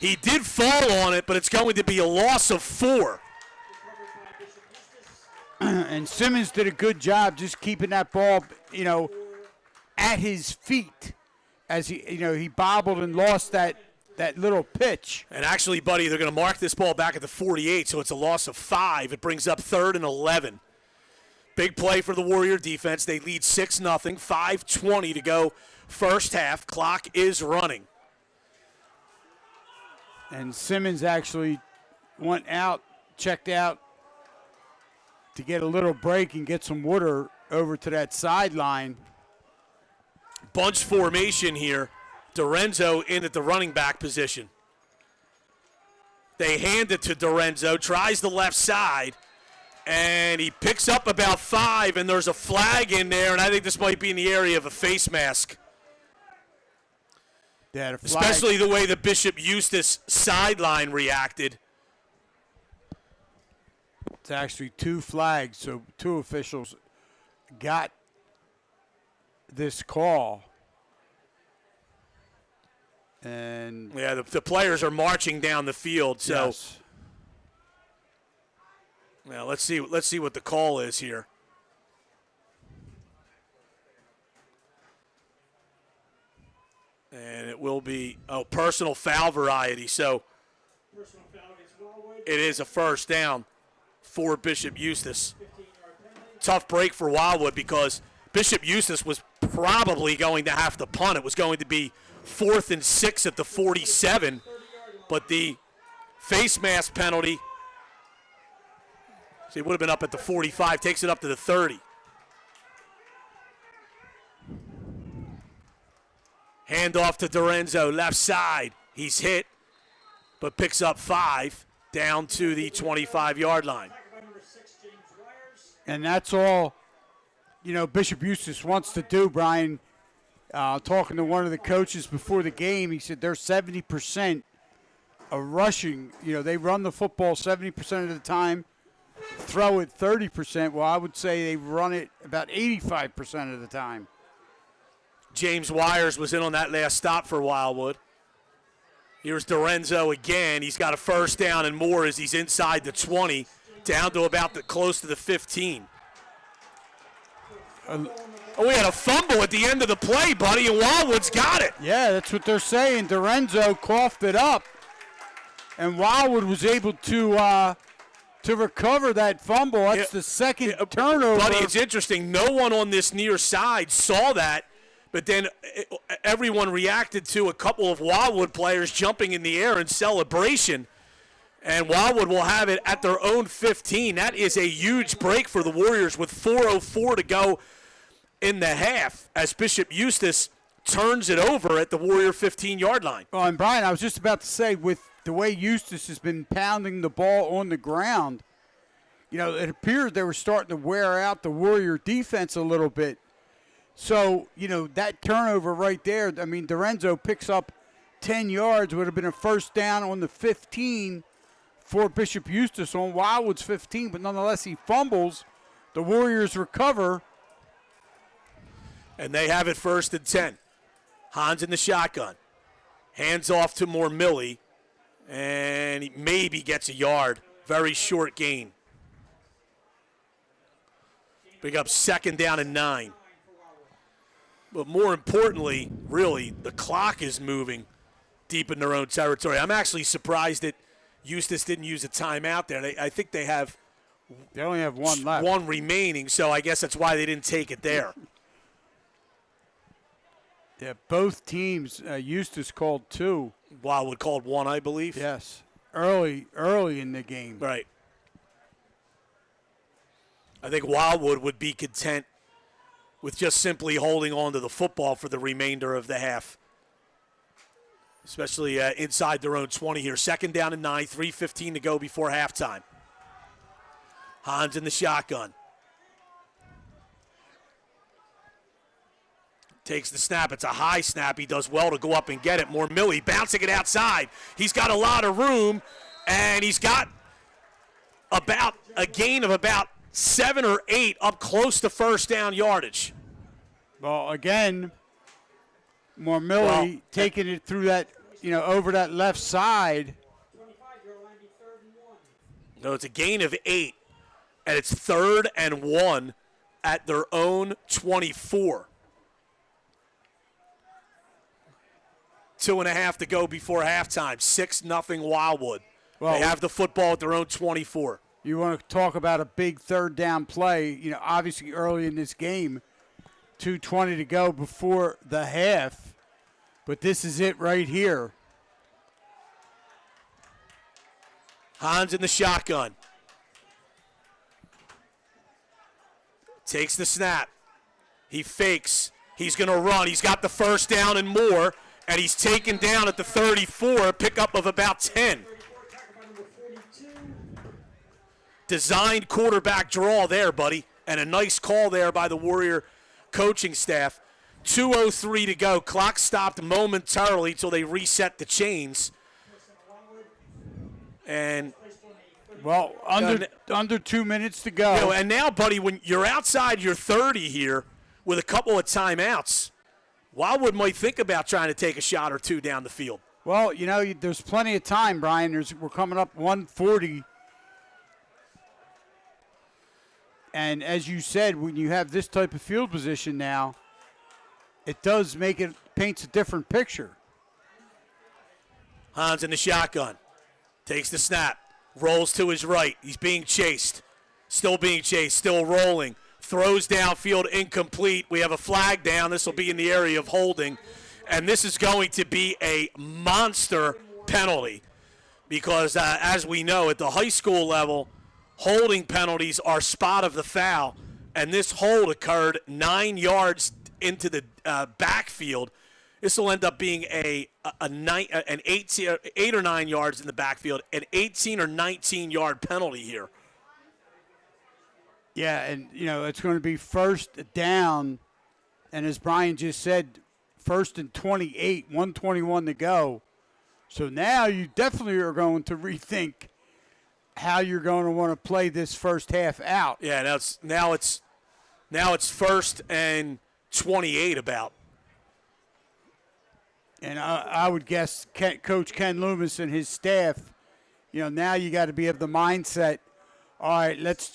Speaker 1: He did fall on it, but it's going to be a loss of 4.
Speaker 2: And Simmons did a good job just keeping that ball, at his feet as he bobbled and lost that little pitch.
Speaker 1: And actually, buddy, they're going to mark this ball back at the 48, so it's a loss of 5. It brings up 3rd and 11. Big play for the Warrior defense. They lead 6-0, 5:20 to go first half. Clock is running.
Speaker 2: And Simmons actually went out, checked out to get a little break and get some water over to that sideline.
Speaker 1: Bunch formation here. Dorenzo in at the running back position. They hand it to Dorenzo, tries the left side, and he picks up about 5, and there's a flag in there, and I think this might be in the area of a face mask.
Speaker 2: Yeah, the flag.
Speaker 1: Especially the way the Bishop Eustis sideline reacted.
Speaker 2: It's actually 2 flags, so 2 officials got this call. And
Speaker 1: yeah, the players are marching down the field. So,
Speaker 2: yes.
Speaker 1: Well, let's see what the call is here. And it will be personal foul variety. So it is a first down for Bishop Eustis. Tough break for Wildwood because Bishop Eustis was probably going to have to punt. It was going to be 4th and 6 at the 47, but the face mask penalty, so he would have been up at the 45, takes it up to the 30. Hand off to Dorenzo, left side. He's hit, but picks up 5 down to the 25-yard line.
Speaker 2: And that's all, Bishop Eustis wants to do, Brian. Talking to one of the coaches before the game, he said they're 70% of rushing. They run the football 70% of the time, throw it 30%. Well, I would say they run it about 85% of the time.
Speaker 1: James Wires was in on that last stop for Wildwood. Here's Dorenzo again. He's got a first down and more as he's inside the 20, down to about close to the 15. We had a fumble at the end of the play, buddy, and Wildwood's got it.
Speaker 2: Yeah, that's what they're saying. Dorenzo coughed it up, and Wildwood was able to recover that fumble. That's the second turnover.
Speaker 1: Buddy, it's interesting. No one on this near side saw that, but then everyone reacted to a couple of Wildwood players jumping in the air in celebration, and Wildwood will have it at their own 15. That is a huge break for the Warriors with 4:04 to go in the half as Bishop Eustis turns it over at the Warrior 15-yard line.
Speaker 2: Oh, and Brian, I was just about to say, with the way Eustis has been pounding the ball on the ground, it appeared they were starting to wear out the Warrior defense a little bit. So, that turnover right there, Dorenzo picks up 10 yards, would have been a first down on the 15 for Bishop Eustis on Wildwood's 15, but nonetheless he fumbles The Warriors recover.
Speaker 1: And they have it 1st and 10. Hans in the shotgun. Hands off to Millie, and he maybe gets a yard. Very short gain. Bring up 2nd down and 9. But more importantly, really, the clock is moving deep in their own territory. I'm actually surprised that Eustis didn't use a timeout there. I think they
Speaker 2: only have one left.
Speaker 1: One remaining, so I guess that's why they didn't take it there.
Speaker 2: Yeah, both teams, Eustis called 2.
Speaker 1: Wildwood called 1, I believe.
Speaker 2: Yes, early in the game.
Speaker 1: Right. I think Wildwood would be content with just simply holding on to the football for the remainder of the half, especially inside their own 20 here. 2nd down and 9, 3:15 to go before halftime. Hans in the shotgun. Takes the snap. It's a high snap. He does well to go up and get it. Millie bouncing it outside. He's got a lot of room, and he's got about a gain of about 7 or 8 up close to 1st down yardage.
Speaker 2: Well, again, Millie taking it through that, over that left side.
Speaker 3: 25-yard line, be 3rd and 1.
Speaker 1: No, it's a gain of 8, and it's 3rd and 1 at their own 24. 2.5 to go before halftime. 6-0 Wildwood.
Speaker 2: Well,
Speaker 1: they have the football at their own 24.
Speaker 2: You want to talk about a big 3rd down play, obviously early in this game, 2:20 to go before the half, but this is it right here.
Speaker 1: Hans in the shotgun. Takes the snap. He fakes. He's going to run. He's got the 1st down and more, and he's taken down at the 34, a pickup of about 10. Designed quarterback draw there, buddy, and a nice call there by the Warrior coaching staff. 2:03 to go. Clock stopped momentarily till they reset the chains. And
Speaker 2: well, under 2 minutes to go.
Speaker 1: And now, buddy, when you're outside your 30 here with a couple of timeouts, Wildwood might think about trying to take a shot or two down the field.
Speaker 2: Well, there's plenty of time, Brian. We're coming up 1:40. And as you said, when you have this type of field position now, it paints a different picture.
Speaker 1: Hans in the shotgun. Takes the snap. Rolls to his right. He's being chased. Still being chased. Still rolling. Throws downfield, incomplete. We have a flag down. This will be in the area of holding. And this is going to be a monster penalty because, as we know, at the high school level, holding penalties are spot of the foul. And this hold occurred 9 yards into the backfield. This will end up being an 8 or 9 yards in the backfield, an 18 or 19-yard penalty here.
Speaker 2: Yeah, and, it's going to be 1st down. And as Brian just said, 1st and 28, 1:21 to go. So now you definitely are going to rethink how you're going to want to play this first half out.
Speaker 1: Yeah, now it's 1st and 28 about.
Speaker 2: And I would guess Coach Ken Loomis and his staff, now you got to be of the mindset, all right, let's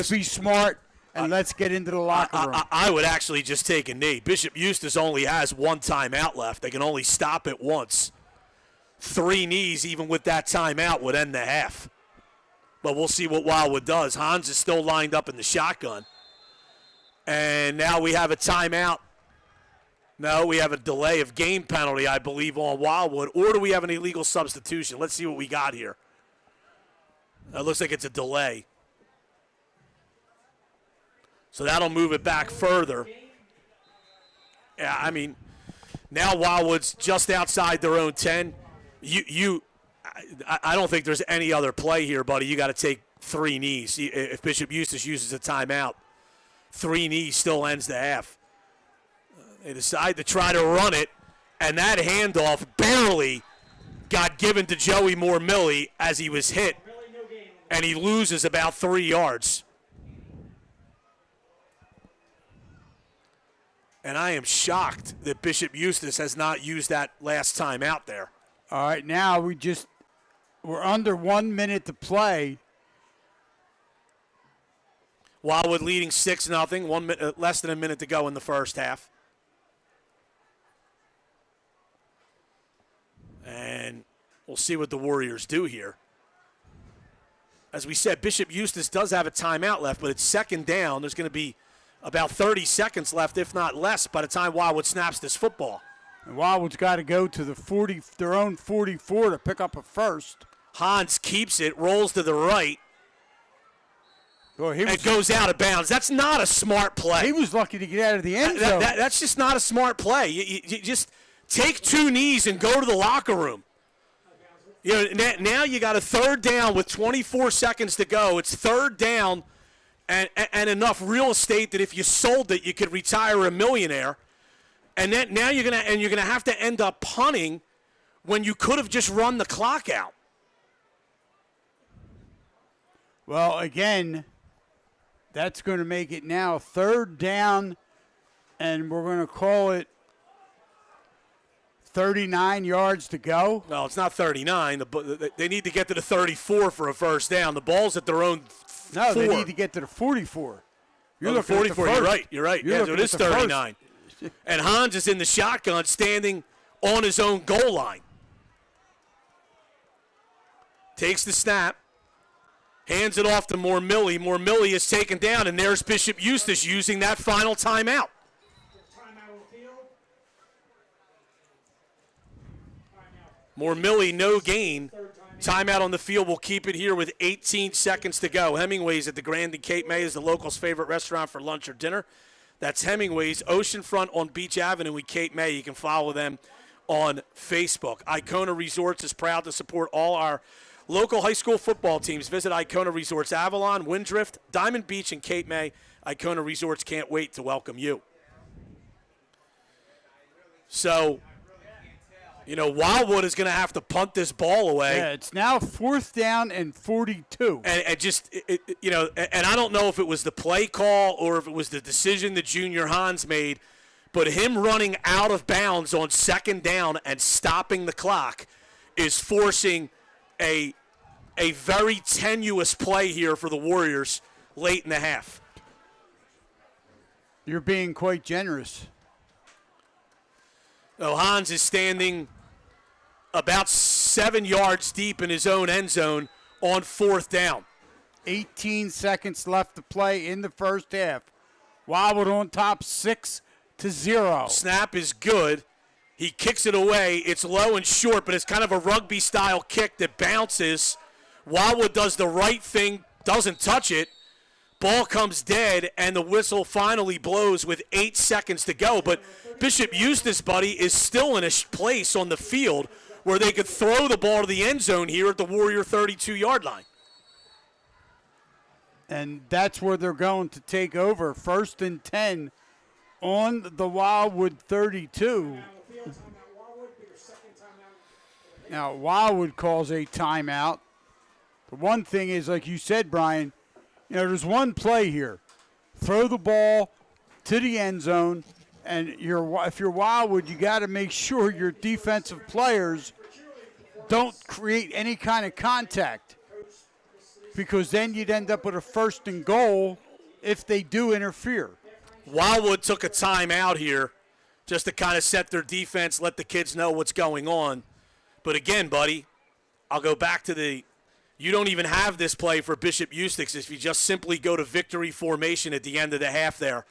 Speaker 2: be smart and let's get into the locker room.
Speaker 1: I would actually just take a knee. Bishop Eustis only has 1 timeout left. They can only stop it once. 3 knees, even with that timeout, would end the half. But we'll see what Wildwood does. Hans is still lined up in the shotgun. And now we have a timeout. No, we have a delay of game penalty, I believe, on Wildwood. Or do we have an illegal substitution? Let's see what we got here. It looks like it's a delay. So that'll move it back further. Yeah, I mean, now Wildwood's just outside their own 10. I don't think there's any other play here, buddy. You got to take 3 knees. If Bishop Eustis uses a timeout, 3 knees still ends the half. They decide to try to run it, and that handoff barely got given to Joey Millie as he was hit, and he loses about 3 yards. And I am shocked that Bishop Eustace has not used that last time out there.
Speaker 2: All right, now we're under 1 minute to play.
Speaker 1: Wildwood leading 6-0, less than a minute to go in the first half. And we'll see what the Warriors do here. As we said, Bishop Eustace does have a timeout left, but it's second down. There's going to be about 30 seconds left, if not less, by the time Wildwood snaps this football.
Speaker 2: And Wildwood's got to go to their own 44 to pick up a first.
Speaker 1: Hans keeps it, rolls to the right,
Speaker 2: Boy,
Speaker 1: and goes out of bounds. That's not a smart play.
Speaker 2: He was lucky to get out of the end zone.
Speaker 1: That's just not a smart play. You just take two knees and go to the locker room. You know, now you got a third down with 24 seconds to go. It's third down and enough real estate that if you sold it, you could retire a millionaire. And then now you're gonna have to end up punting when you could have just run the clock out.
Speaker 2: Well, again, that's going to make it now third down, and we're going to call it 39 yards to go.
Speaker 1: No, it's not 39. They need to get to the 34 for a first down. The ball's at their own 4.
Speaker 2: No, they need to get to the 44.
Speaker 1: You're looking 44. You're right. You're right.
Speaker 2: You're
Speaker 1: Yeah, so it is 39.
Speaker 2: First.
Speaker 1: And Hans is in the shotgun, standing on his own goal line. Takes the snap. Hands it off to Mormilly. Mormilly is taken down, and there's Bishop Eustace using that final timeout.
Speaker 3: Timeout on the field.
Speaker 1: Mormilly, no gain. Timeout on the field. We'll keep it here with 18 seconds to go. Hemingway's at the Grand in Cape May is the locals' favorite restaurant for lunch or dinner. That's Hemingway's, oceanfront on Beach Avenue in Cape May. You can follow them on Facebook. Icona Resorts is proud to support all our local high school football teams. Visit Icona Resorts Avalon, Windrift, Diamond Beach, and Cape May. Icona Resorts can't wait to welcome you. So, you know, Wildwood is going to have to punt this ball away.
Speaker 2: Yeah, it's now fourth down and 42.
Speaker 1: And just, you know, and I don't know if it was the play call or if it was the decision that Junior Hans made, but him running out of bounds on second down and stopping the clock is forcing a very tenuous play here for the Warriors late in the half.
Speaker 2: You're being quite generous.
Speaker 1: So Hans is standing about 7 yards deep in his own end zone on fourth down.
Speaker 2: 18 seconds left to play in the first half. Wildwood on top 6-0.
Speaker 1: Snap is good. He kicks it away. It's low and short, but it's kind of a rugby-style kick that bounces. Wildwood does the right thing, doesn't touch it. Ball comes dead, and the whistle finally blows with 8 seconds to go. But Bishop Eustace, buddy, is still in a place on the field where they could throw the ball to the end zone here at the Warrior 32-yard line.
Speaker 2: And that's where they're going to take over. 1st and 10 on the Wildwood 32. Now, Wildwood calls a timeout. The one thing is, like you said, Brian, you know, there's one play here. Throw the ball to the end zone, and if you're Wildwood, you got to make sure your defensive players don't create any kind of contact, because then you'd end up with a 1st and goal if they do interfere.
Speaker 1: Wildwood took a timeout here just to kind of set their defense, let the kids know what's going on. But again, buddy, I'll go back to you don't even have this play for Bishop Eustace if you just simply go to victory formation at the end of the half there.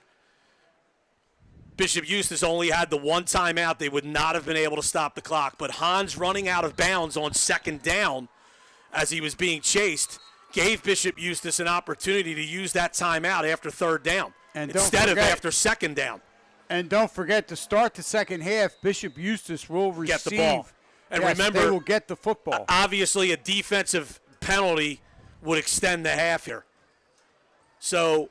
Speaker 1: Bishop Eustace only had the one timeout. They would not have been able to stop the clock. But Hans running out of bounds on second down as he was being chased gave Bishop Eustace an opportunity to use that timeout after third down instead of after second down.
Speaker 2: And don't forget, to start the second half, Bishop Eustace will receive.
Speaker 1: Get the ball. And
Speaker 2: yes,
Speaker 1: remember,
Speaker 2: they will get the football.
Speaker 1: Obviously, a defensive penalty would extend the half here. So,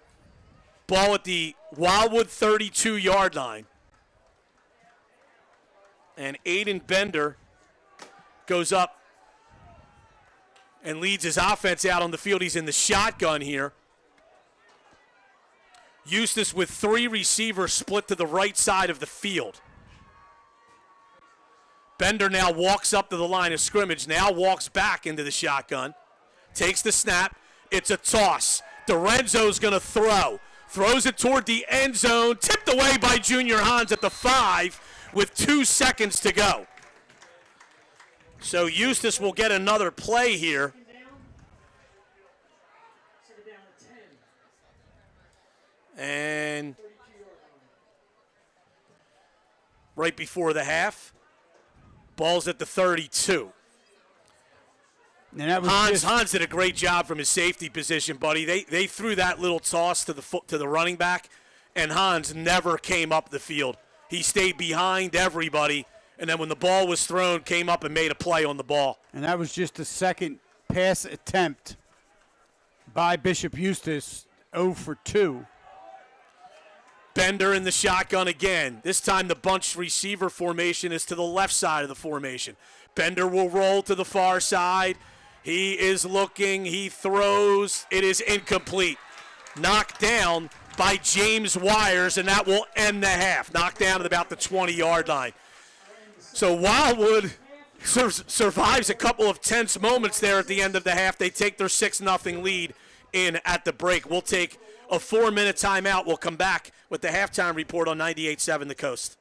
Speaker 1: ball at the Wildwood 32-yard line. And Aiden Bender goes up and leads his offense out on the field. He's in the shotgun here. Eustace with 3 receivers split to the right side of the field. Bender now walks up to the line of scrimmage, now walks back into the shotgun, takes the snap. It's a toss. Dorenzo's going to throw. Throws it toward the end zone, tipped away by Junior Hans at the 5 with 2 seconds to go. So Eustace will get another play here. And right before the half, ball's at the 32.
Speaker 2: And that was
Speaker 1: Hans did a great job from his safety position, buddy. They threw that little toss to the running back, and Hans never came up the field. He stayed behind everybody, and then when the ball was thrown, came up and made a play on the ball.
Speaker 2: And that was just the second pass attempt by Bishop Eustace, 0 for 2.
Speaker 1: Bender in the shotgun again. This time the bunch receiver formation is to the left side of the formation. Bender will roll to the far side. He is looking. He throws. It is incomplete. Knocked down by James Wires, and that will end the half. Knocked down at about the 20-yard line. So Wildwood survives a couple of tense moments there at the end of the half. They take their 6-0 lead in at the break. We'll take a 4-minute timeout. We'll come back with the halftime report on 98.7 The Coast.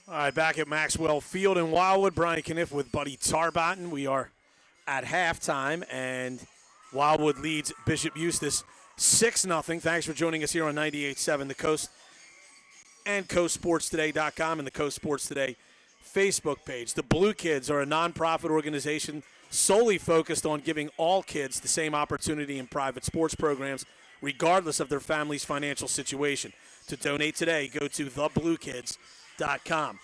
Speaker 1: All right, back at Maxwell Field in Wildwood, Brian Kniff with Buddy Tarbotton. We are at halftime, and Wildwood leads Bishop Eustis 6-0. Thanks for joining us here on 98.7 The Coast and CoastSportsToday.com and the Coast Sports Today Facebook page. The Blue Kids are a nonprofit organization solely focused on giving all kids the same opportunity in private sports programs, regardless of their family's financial situation. To donate today, go to thebluekids.com.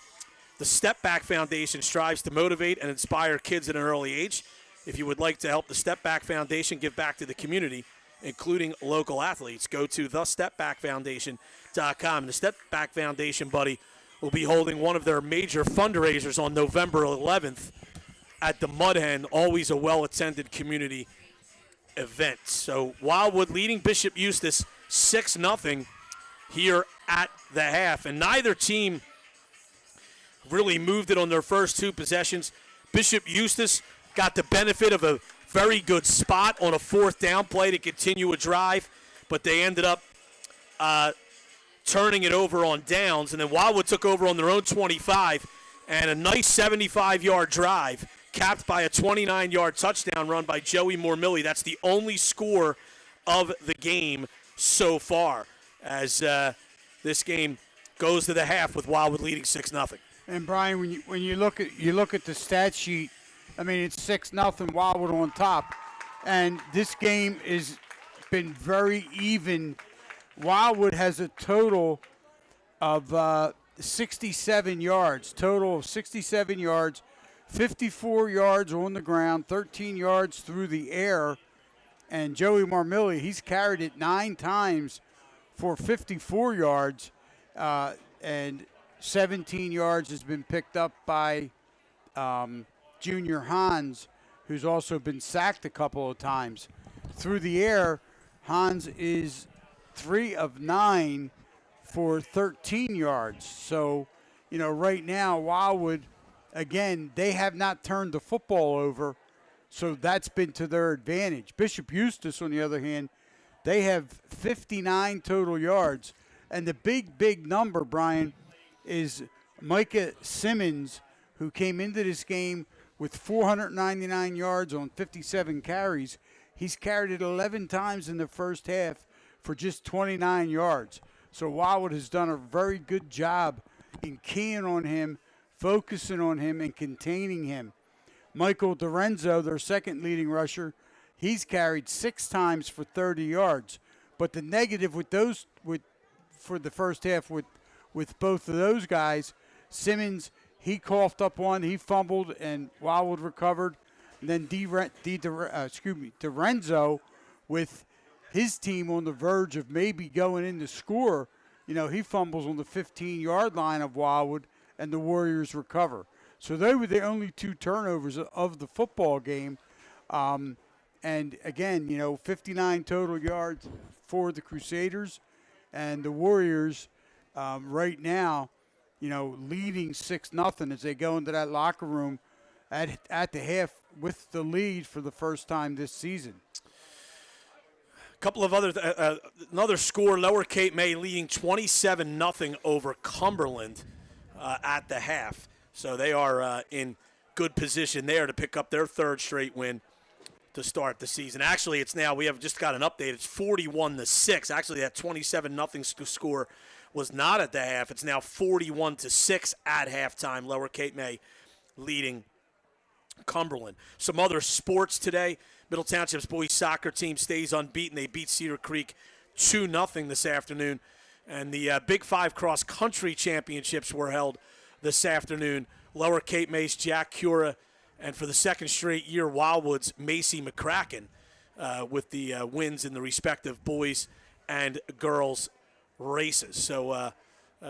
Speaker 1: The Step Back Foundation strives to motivate and inspire kids at an early age. If you would like to help the Step Back Foundation give back to the community, including local athletes, go to thestepbackfoundation.com. And the Step Back Foundation, Buddy, will be holding one of their major fundraisers on November 11th at the Mud Hen, always a well-attended community event. So Wildwood leading Bishop Eustis 6-0 here at the half. And neither team really moved it on their first two possessions. Bishop Eustis got the benefit of a very good spot on a fourth down play to continue a drive, but they ended up turning it over on downs. And then Wildwood took over on their own 25, and a nice 75-yard drive capped by a 29-yard touchdown run by Joey Mormilli. That's the only score of the game so far, as this game goes to the half with Wildwood leading 6-0.
Speaker 2: And Brian, when you look at the stat sheet, I mean, it's 6-0 Wildwood on top, and this game has been very even. Wildwood has a total of 67 yards, 54 yards on the ground, 13 yards through the air, and Joey Marmilli, he's carried it 9 times for 54 yards, and 17 yards has been picked up by Junior Hans, who's also been sacked a couple of times. Through the air, Hans is 3 of 9 for 13 yards. So, right now, Wildwood, again, they have not turned the football over, so that's been to their advantage. Bishop Eustis, on the other hand, they have 59 total yards. And the big number, Brian, is Micah Simmons, who came into this game with 499 yards on 57 carries. He's carried it 11 times in the first half for just 29 yards. So Wildwood has done a very good job in keying on him, focusing on him, and containing him. Michael DiRenzo, their second leading rusher, he's carried 6 times for 30 yards. But the negative for the first half with both of those guys, Simmons, he coughed up one, he fumbled, and Wildwood recovered. And then DiRenzo, with his team on the verge of maybe going in to score, he fumbles on the 15-yard line of Wildwood, and the Warriors recover. So they were the only 2 turnovers of the football game. And again, 59 total yards for the Crusaders, and the Warriors right now, leading 6-0 as they go into that locker room at the half with the lead for the first time this season.
Speaker 1: A couple of another score, Lower Cape May leading 27-0 over Cumberland at the half. So they are in good position there to pick up their third straight win to start the season. Actually, it's now, we have just got an update. It's 41-6. Actually, that 27-0 score was not at the half. It's now 41-6 at halftime. Lower Cape May leading Cumberland. Some other sports today. Middle Township's boys soccer team stays unbeaten. They beat Cedar Creek 2-0 this afternoon. And the Big 5 cross country championships were held this afternoon. Lower Cape May's Jack Cura, and for the second straight year, Wildwood's Macy McCracken with the wins in the respective boys and girls races. So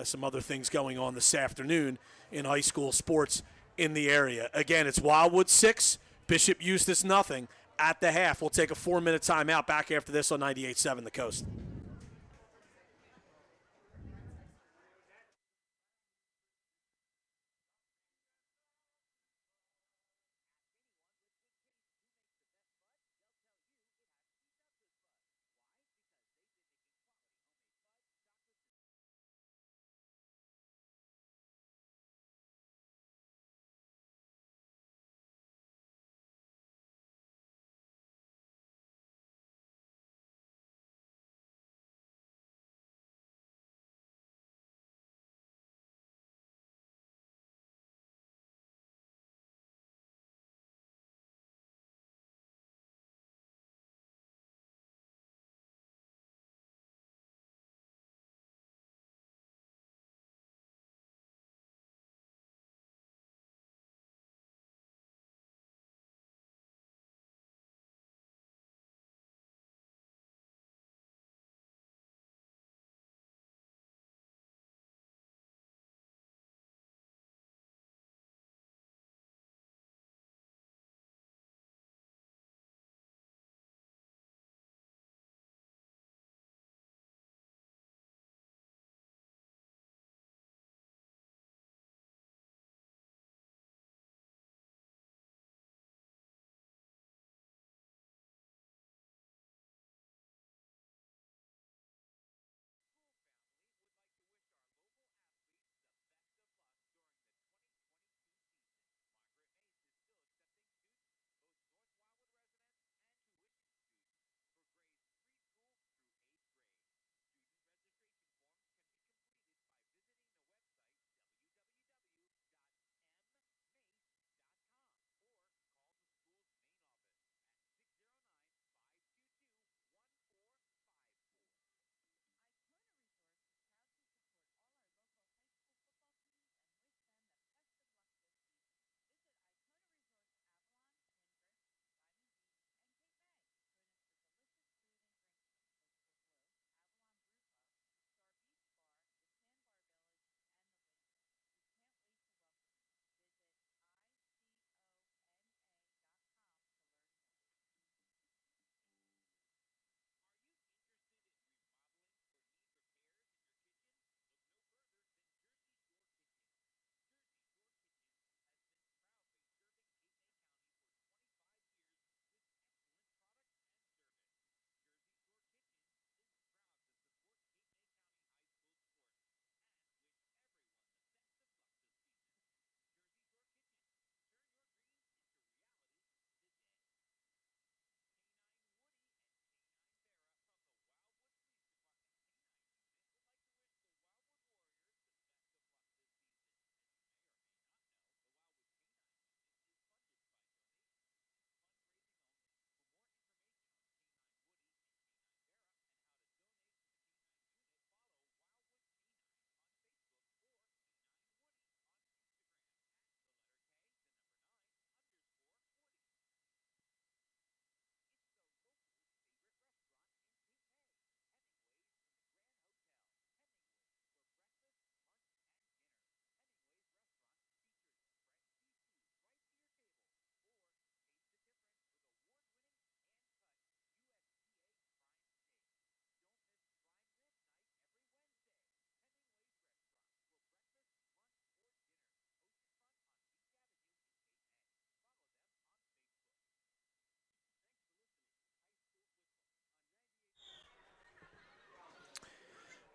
Speaker 1: some other things going on this afternoon in high school sports in the area. Again, it's Wildwood 6, Bishop Eustis 0 at the half. We'll take a 4-minute timeout. Back after this on 98.7 The Coast.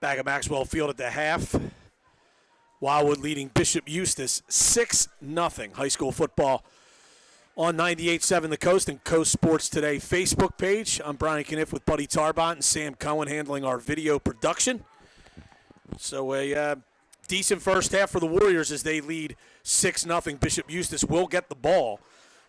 Speaker 1: Back at Maxwell Field at the half. Wildwood leading Bishop Eustis 6-0. High school football on 98.7 The Coast and Coast Sports Today Facebook page. I'm Brian Kniff with Buddy Tarbont and Sam Cohen handling our video production. So a decent first half for the Warriors as they lead 6-0. Bishop Eustis will get the ball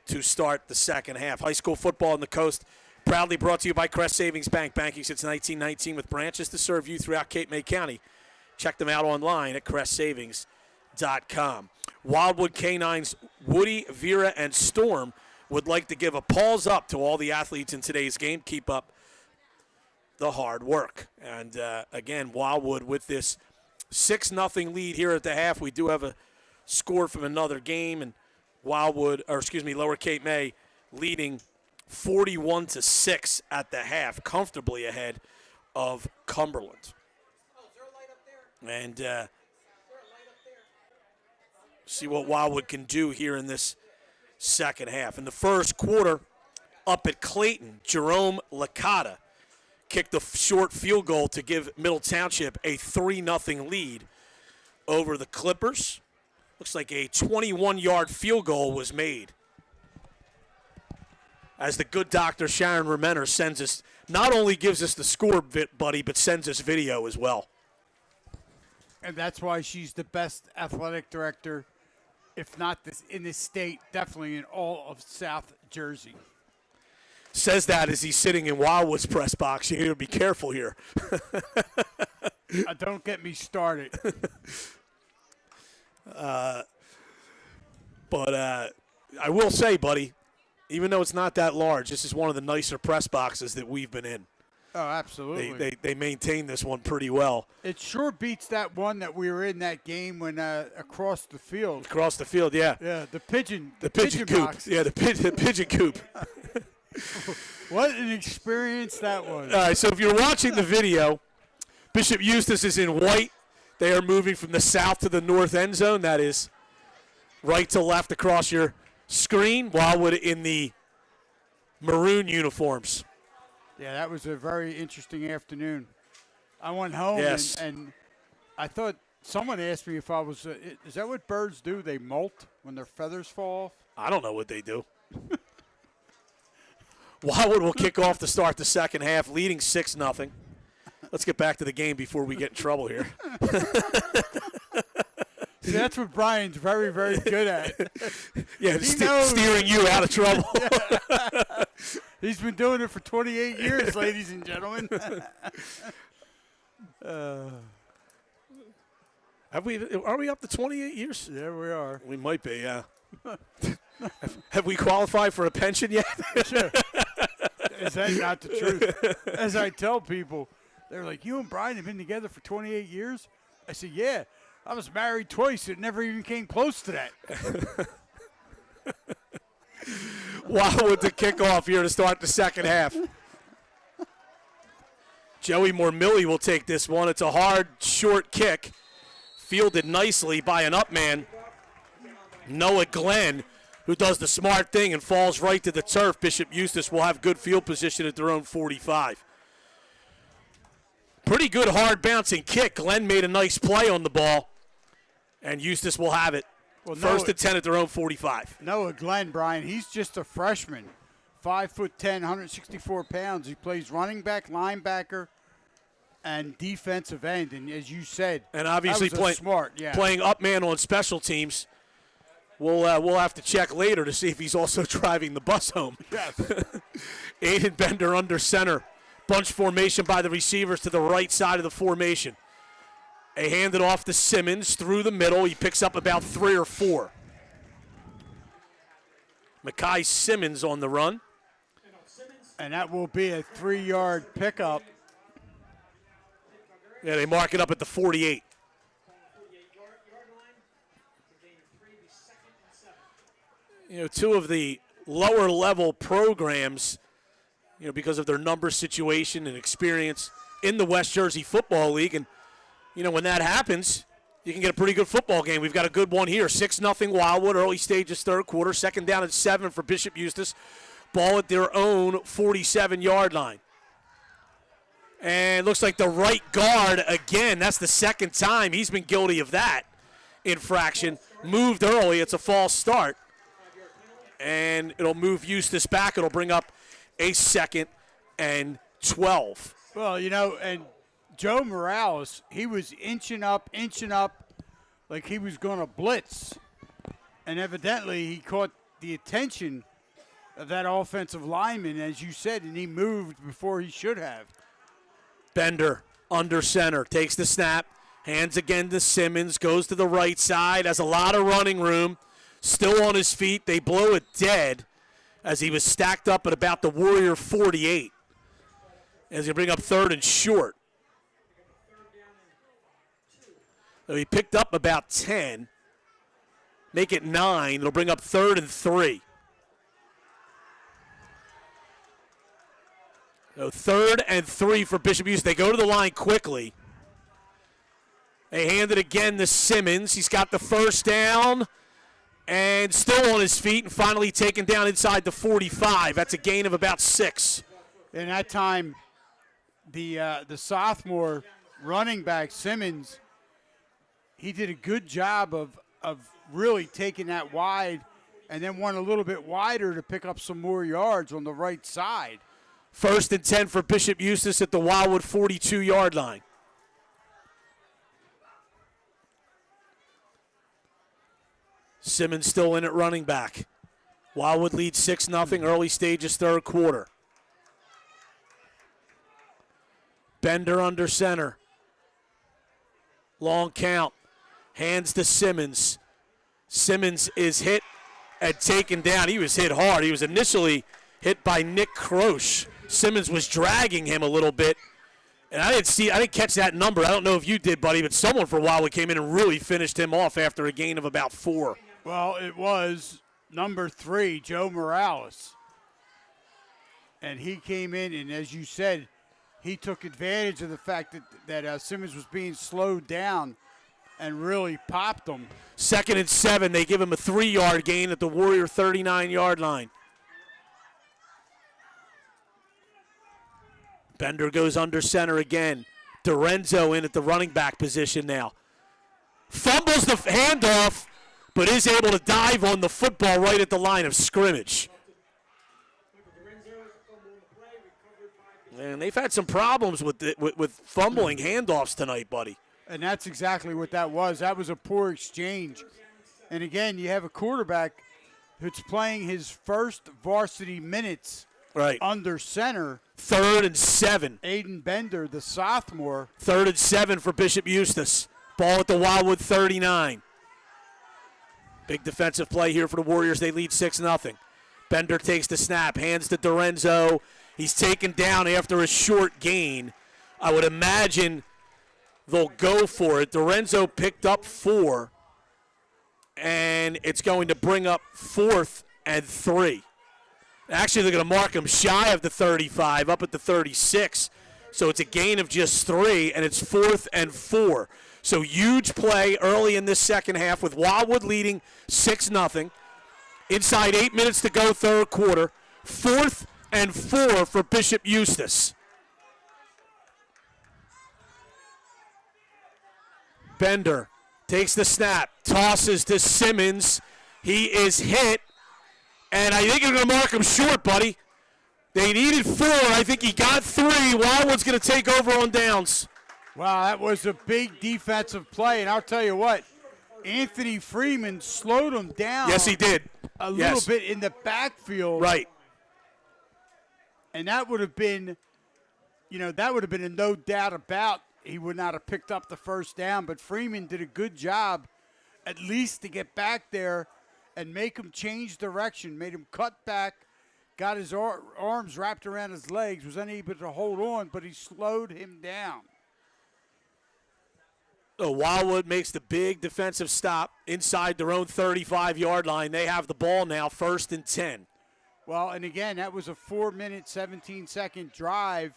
Speaker 1: to start the second half. High school football on the Coast proudly brought to you by Crest Savings Bank. Banking since 1919 with branches to serve you throughout Cape May County. Check them out online at crestsavings.com. Wildwood Canines Woody, Vera, and Storm would like to give a pause up to all the athletes in today's game. Keep up the hard work. And again, Wildwood with this 6-0 lead here at the half. We do have a score from another game, and Lower Cape May leading 41-6 at the half, comfortably ahead of Cumberland. And see what Wildwood can do here in this second half. In the first quarter, up at Clayton, Jerome Licata kicked a short field goal to give Middle Township a 3-0 lead over the Clippers. Looks like a 21-yard field goal was made. As the good doctor Sharon Remender sends us, not only gives us the score, buddy, but sends us video as well.
Speaker 2: And that's why she's the best athletic director, if not in this state, definitely in all of South Jersey.
Speaker 1: Says that as he's sitting in Wildwood's press box. You got to be careful here.
Speaker 2: Don't get me started.
Speaker 1: But I will say, buddy, even though it's not that large, this is one of the nicer press boxes that we've been in.
Speaker 2: Oh, absolutely.
Speaker 1: They maintain this one pretty well.
Speaker 2: It sure beats that one that we were in that game when across the field.
Speaker 1: Across the field, yeah.
Speaker 2: Yeah, the pigeon
Speaker 1: coop.
Speaker 2: box.
Speaker 1: Yeah, the pigeon coop.
Speaker 2: What an experience that was.
Speaker 1: All right, so if you're watching the video, Bishop Eustis is in white. They are moving from the south to the north end zone. That is right to left across your screen. Wildwood in the maroon uniforms.
Speaker 2: Yeah, that was a very interesting afternoon. I went home and I thought someone asked me if I was is that what birds do? They molt when their feathers fall off?
Speaker 1: I don't know what they do. Wildwood will kick off to start the second half, leading 6-0. Let's get back to the game before we get in trouble here.
Speaker 2: See, that's what Brian's very, very good at.
Speaker 1: Yeah, steering you out of trouble.
Speaker 2: Yeah. He's been doing it for 28 years, ladies and gentlemen.
Speaker 1: Are we up to 28 years?
Speaker 2: Yeah, we are.
Speaker 1: We might be, yeah. Have we qualified for a pension yet?
Speaker 2: Sure. Is that not the truth? As I tell people, they're like, you and Brian have been together for 28 years? I said, yeah. I was married twice. It never even came close to that.
Speaker 1: Wildwood to kick off here to start the second half. Joey Mormilli will take this one. It's a hard, short kick. Fielded nicely by an up man, Noah Glenn, who does the smart thing and falls right to the turf. Bishop Eustis will have good field position at their own 45. Pretty good hard bouncing kick. Glenn made a nice play on the ball, and Eustis will have it. Well, first and 10 at their own 45.
Speaker 2: Noah Glenn, Brian, he's just a freshman. 5'10", 164 pounds. He plays running back, linebacker, and defensive end. And as you said,
Speaker 1: and obviously playing up man on special teams. We'll have to check later to see if he's also driving the bus home.
Speaker 2: Yes.
Speaker 1: Aiden Bender under center. Bunch formation by the receivers to the right side of the formation. They hand it off to Simmons through the middle. He picks up about 3 or 4. Makai Simmons on the run.
Speaker 2: And that will be a 3-yard pickup.
Speaker 1: Yeah, they mark it up at the 48. You know, two of the lower level programs, you know, because of their number situation and experience in the West Jersey Football League. And, you know, when that happens, you can get a pretty good football game. We've got a good one here. 6-0 Wildwood, early stages, third quarter. Second down and 7 for Bishop Eustis. Ball at their own 47-yard line. And looks like the right guard again. That's the second time he's been guilty of that infraction. Moved early. It's a false start. And it'll move Eustace back. It'll bring up a 2nd and 12.
Speaker 2: Well, and Joe Morales, he was inching up, like he was going to blitz. And evidently he caught the attention of that offensive lineman, as you said, and he moved before he should have.
Speaker 1: Bender under center, takes the snap, hands again to Simmons, goes to the right side, has a lot of running room, still on his feet. They blow it dead as he was stacked up at about the Warrior 48. As he bring up 3rd and short. So he picked up about 10. Make it 9. It'll bring up 3rd and 3. So 3rd and 3 for Bishop Eustace. They go to the line quickly. They hand it again to Simmons. He's got the first down and still on his feet and finally taken down inside the 45. That's a gain of about 6.
Speaker 2: And that time, the sophomore running back, Simmons, he did a good job of really taking that wide and then went a little bit wider to pick up some more yards on the right side.
Speaker 1: 1st and 10 for Bishop Eustace at the Wildwood 42-yard line. Simmons still in at running back. Wildwood leads 6-0, early stages, 3rd quarter. Bender under center. Long count. Hands to Simmons. Simmons is hit and taken down. He was hit hard. He was initially hit by Nick Croce. Simmons was dragging him a little bit. And I didn't catch that number. I don't know if you did, buddy, but someone for Wildwood came in and really finished him off after a gain of about 4.
Speaker 2: Well, it was number 3, Joe Morales. And he came in, and as you said, he took advantage of the fact that Simmons was being slowed down and really popped him.
Speaker 1: 2nd and 7. They give him a 3-yard gain at the Warrior 39-yard line. Bender goes under center again. Dorenzo in at the running back position now. Fumbles the handoff, but is able to dive on the football right at the line of scrimmage. And they've had some problems with fumbling handoffs tonight, buddy.
Speaker 2: And that's exactly what that was. That was a poor exchange. And again, you have a quarterback who's playing his first varsity minutes under center.
Speaker 1: 3rd and 7.
Speaker 2: Aiden Bender, the sophomore.
Speaker 1: 3rd and 7 for Bishop Eustace. Ball at the Wildwood 39. Big defensive play here for the Warriors. They lead 6-0. Bender takes the snap, hands to Dorenzo. He's taken down after a short gain. I would imagine they'll go for it. Dorenzo picked up 4, and it's going to bring up 4th and 3. Actually, they're going to mark him shy of the 35, up at the 36. So it's a gain of just 3, and it's 4th and 4. So huge play early in this second half with Wildwood leading 6-0. Inside 8 minutes to go, 3rd quarter. 4th and 4 for Bishop Eustace. Bender takes the snap, tosses to Simmons. He is hit, and I think you're going to mark him short, buddy. They needed 4. I think he got 3. Wildwood's going to take over on downs.
Speaker 2: Wow, that was a big defensive play, and I'll tell you what, Anthony Freeman slowed him down.
Speaker 1: Yes, he did.
Speaker 2: A little bit in the backfield.
Speaker 1: Right.
Speaker 2: And that would have been, that would have been a no doubt about he would not have picked up the first down. But Freeman did a good job at least to get back there and make him change direction, made him cut back, got his arms wrapped around his legs, was unable to hold on, but he slowed him down.
Speaker 1: So Wildwood makes the big defensive stop inside their own 35-yard line. They have the ball now, 1st and 10.
Speaker 2: Well, and again, that was a 4-minute, 17-second drive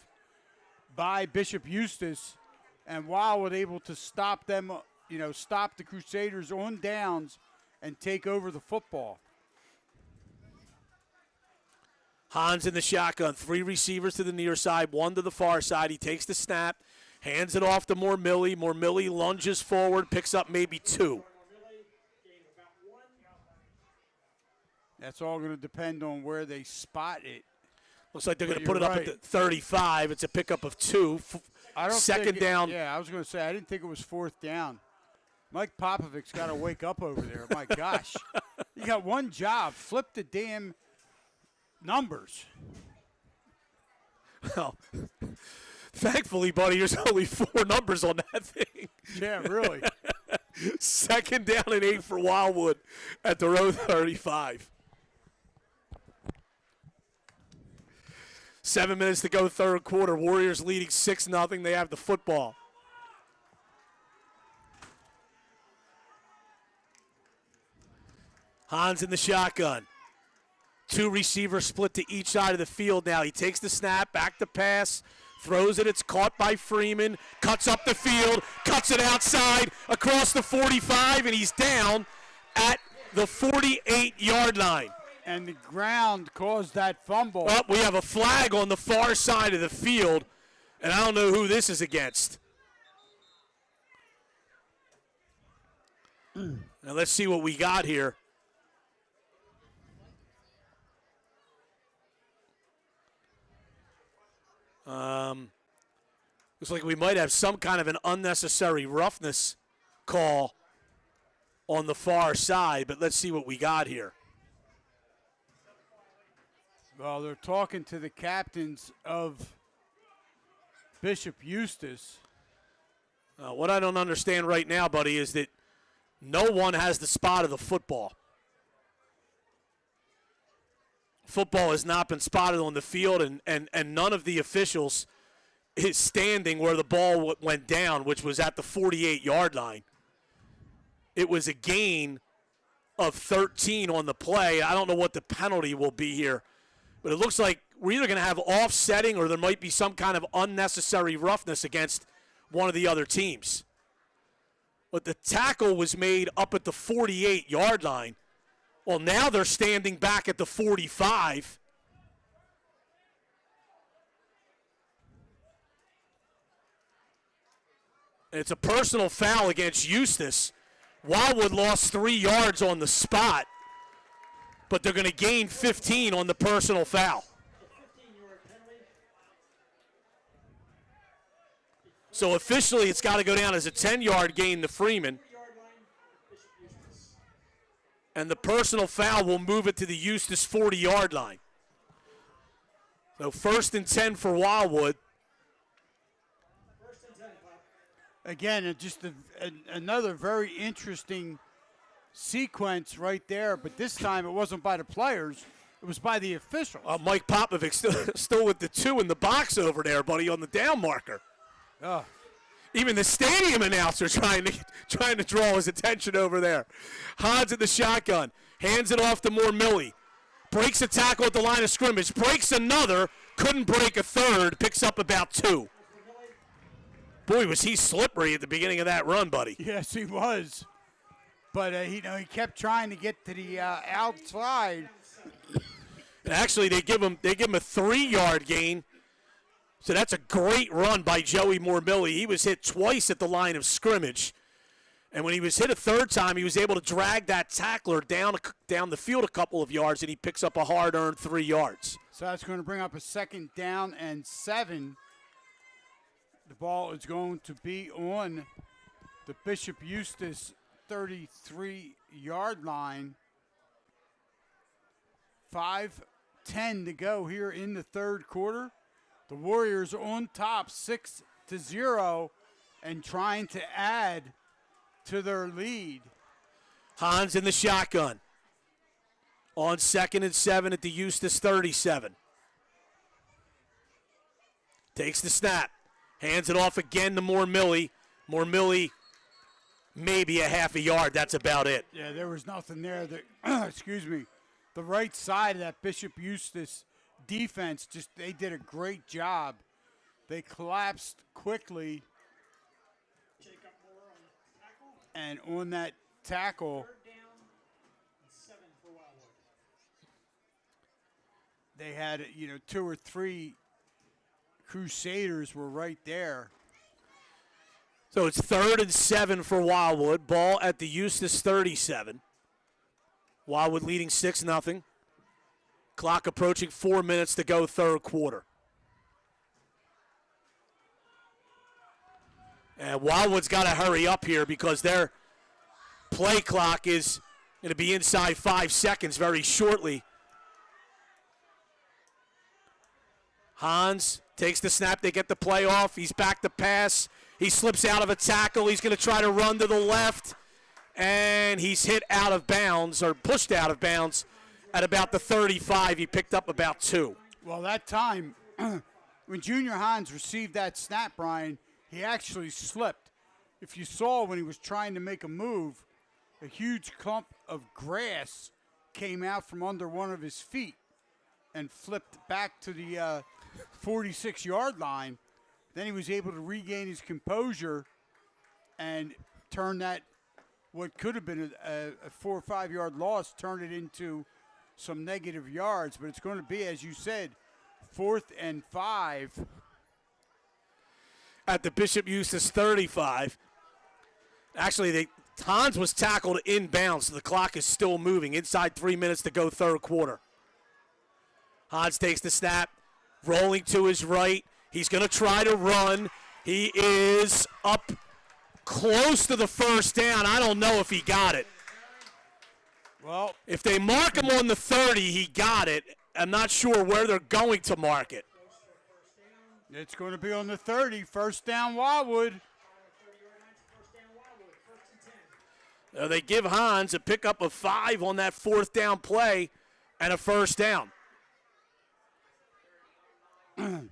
Speaker 2: by Bishop Eustace, and Wildwood able to stop them, stop the Crusaders on downs and take over the football.
Speaker 1: Hans in the shotgun. 3 receivers to the near side, 1 to the far side. He takes the snap, hands it off to Mormilly. Mormilly lunges forward, picks up maybe 2.
Speaker 2: That's all going to depend on where they spot it.
Speaker 1: Looks like they're going to
Speaker 2: But
Speaker 1: put it
Speaker 2: you're
Speaker 1: up at
Speaker 2: right.
Speaker 1: the 35. It's a pickup of 2.
Speaker 2: I don't
Speaker 1: Second
Speaker 2: think
Speaker 1: down.
Speaker 2: Yeah, I was going to say, I didn't think it was 4th down. Mike Popovic's got to wake up over there. My gosh. You got one job. Flip the damn numbers.
Speaker 1: Well, thankfully, buddy, there's only 4 numbers on that thing.
Speaker 2: Yeah, really.
Speaker 1: Second down and 8 for Wildwood at the row 35. 7 minutes to go, third quarter. Warriors leading 6-0. They have the football. Hans in the shotgun. 2 receivers split to each side of the field now. He takes the snap, back to pass, throws it. It's caught by Freeman, cuts up the field, cuts it outside across the 45, and he's down at the 48-yard line.
Speaker 2: And the ground caused that fumble.
Speaker 1: Well, we have a flag on the far side of the field, and I don't know who this is against. Now let's see what we got here. Looks like we might have some kind of an unnecessary roughness call on the far side, but let's see what we got here.
Speaker 2: Well, they're talking to the captains of Bishop Eustace.
Speaker 1: What I don't understand right now, buddy, is that no one has the spot of the football. Football has not been spotted on the field, and none of the officials is standing where the ball went down, which was at the 48-yard line. It was a gain of 13 on the play. I don't know what the penalty will be here, but it looks like we're either going to have offsetting or there might be some kind of unnecessary roughness against one of the other teams. But the tackle was made up at the 48-yard line. Well, now they're standing back at the 45. And it's a personal foul against Eustace. Wildwood lost 3 yards on the spot, but they're going to gain 15 on the personal foul. So officially, it's got to go down as a 10-yard gain to Freeman. And the personal foul will move it to the Eustace 40-yard line. So 1st and 10 for Wildwood.
Speaker 2: Again, just another very interesting sequence right there, but this time it wasn't by the players. It was by the officials.
Speaker 1: Mike Popovic still with the 2 in the box over there, buddy, on the down marker.
Speaker 2: Oh.
Speaker 1: Even the stadium announcer trying to draw his attention over there. Hans at the shotgun. Hands it off to Mormilly. Breaks a tackle at the line of scrimmage. Breaks another. Couldn't break a third. Picks up about 2. Boy, was he slippery at the beginning of that run, buddy.
Speaker 2: Yes, he was. But, he kept trying to get to the outside.
Speaker 1: And actually, they give him a 3-yard gain. So that's a great run by Joey Mormilly. He was hit twice at the line of scrimmage. And when he was hit a third time, he was able to drag that tackler down the field a couple of yards, and he picks up a hard-earned 3 yards.
Speaker 2: So that's going to bring up a 2nd down and 7. The ball is going to be on the Bishop Eustace 33-yard line. 5:10 to go here in the third quarter. The Warriors on top 6-0 and trying to add to their lead.
Speaker 1: Hans in the shotgun. On 2nd and 7 at the Eustace 37. Takes the snap. Hands it off again to Mormilly. Mormilly, maybe a half a yard. That's about it.
Speaker 2: Yeah, there was nothing there. Excuse me. The right side of that Bishop Eustace defense, they did a great job. They collapsed quickly. And on that tackle, they had, 2 or 3 Crusaders were right there.
Speaker 1: So it's 3rd and 7 for Wildwood. Ball at the Eustis 37. Wildwood leading 6-0. Clock approaching 4 minutes to go, third quarter. And Wildwood's got to hurry up here because their play clock is going to be inside 5 seconds very shortly. Hans takes the snap. They get the play off. He's back to pass. He slips out of a tackle. He's going to try to run to the left. And he's hit out of bounds, or pushed out of bounds, at about the 35. He picked up about 2.
Speaker 2: Well, that time, when Junior Hans received that snap, Brian, he actually slipped. If you saw when he was trying to make a move, a huge clump of grass came out from under one of his feet and flipped back to the 46-yard line. Then he was able to regain his composure and turn that, what could have been a 4 or 5 yard loss, turn it into some negative yards. But it's going to be, as you said, 4th and 5.
Speaker 1: At the Bishop Eustis 35. Actually, Hans was tackled inbounds, so the clock is still moving. Inside 3 minutes to go, third quarter. Hans takes the snap, rolling to his right. He's going to try to run. He is up close to the first down. I don't know if he got it.
Speaker 2: Well,
Speaker 1: If they mark him on the 30, he got it. I'm not sure where they're going to mark it.
Speaker 2: it's going to be on the 30, first down Wildwood.
Speaker 1: They give Hans a pickup of 5 on that 4th down play and a first down. And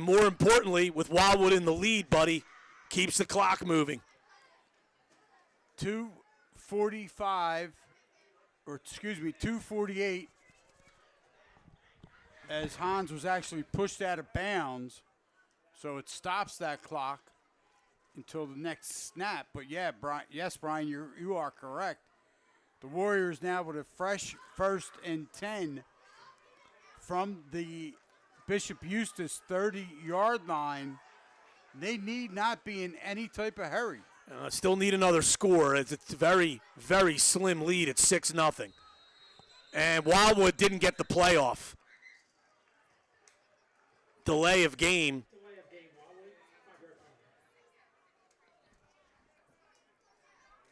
Speaker 1: more importantly, with Wildwood in the lead, buddy, keeps the clock moving.
Speaker 2: 2:48 as Hans was actually pushed out of bounds. So it stops that clock until the next snap. But yeah, Brian, you are correct. The Warriors now with a fresh 1st and 10 from the Bishop Eustis 30-yard line. They need not be in any type of hurry.
Speaker 1: Still need another score. It's a very, very slim lead at 6-0. And Wildwood didn't get the playoff. Delay of game.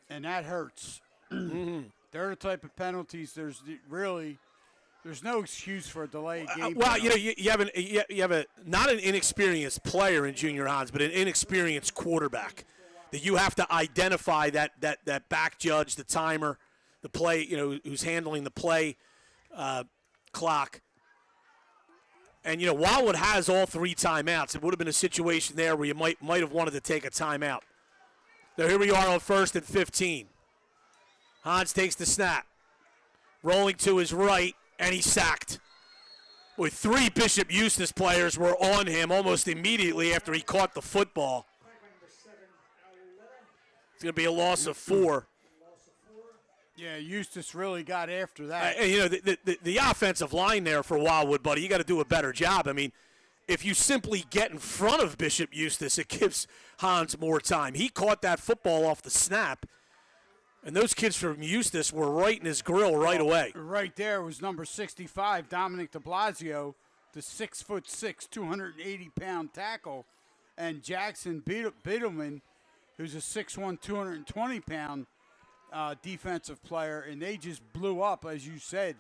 Speaker 2: And that hurts. They're the type of penalties. There's no excuse for a delay game.
Speaker 1: Well, you have not an inexperienced player in Junior Hans, but an inexperienced quarterback that you have to identify that back judge, the timer, the play, who's handling the play clock. And Wildwood has all 3 timeouts. It would have been a situation there where you might have wanted to take a timeout. Now here we are on 1st and 15. Hans takes the snap, rolling to his right, and he's sacked. With 3 Bishop Eustis players were on him almost immediately after he caught the football. It's going to be a loss of 4.
Speaker 2: Yeah, Eustis really got after that.
Speaker 1: The offensive line there for Wildwood, buddy, you got to do a better job. I mean, if you simply get in front of Bishop Eustis, it gives Hans more time. He caught that football off the snap, and those kids from Eustis were right in his grill right away.
Speaker 2: Right there was number 65, Dominic de Blasio, the 6'6", 280-pound tackle, and Jackson Biddleman, who's a 6'1", 220-pound defensive player, and they just blew up, as you said,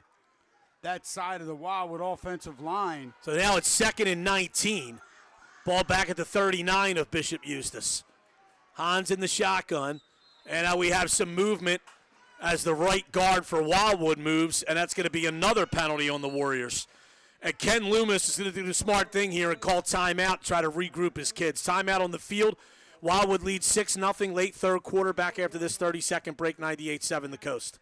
Speaker 2: that side of the Wildwood offensive line.
Speaker 1: So now it's 2nd and 19. Ball back at the 39 of Bishop Eustis. Hans in the shotgun, and now we have some movement as the right guard for Wildwood moves, and that's going to be another penalty on the Warriors. And Ken Loomis is going to do the smart thing here and call timeout, try to regroup his kids. Timeout on the field. Wildwood leads 6-0 late third quarter, back after this 30-second break, 98-7 the Coast.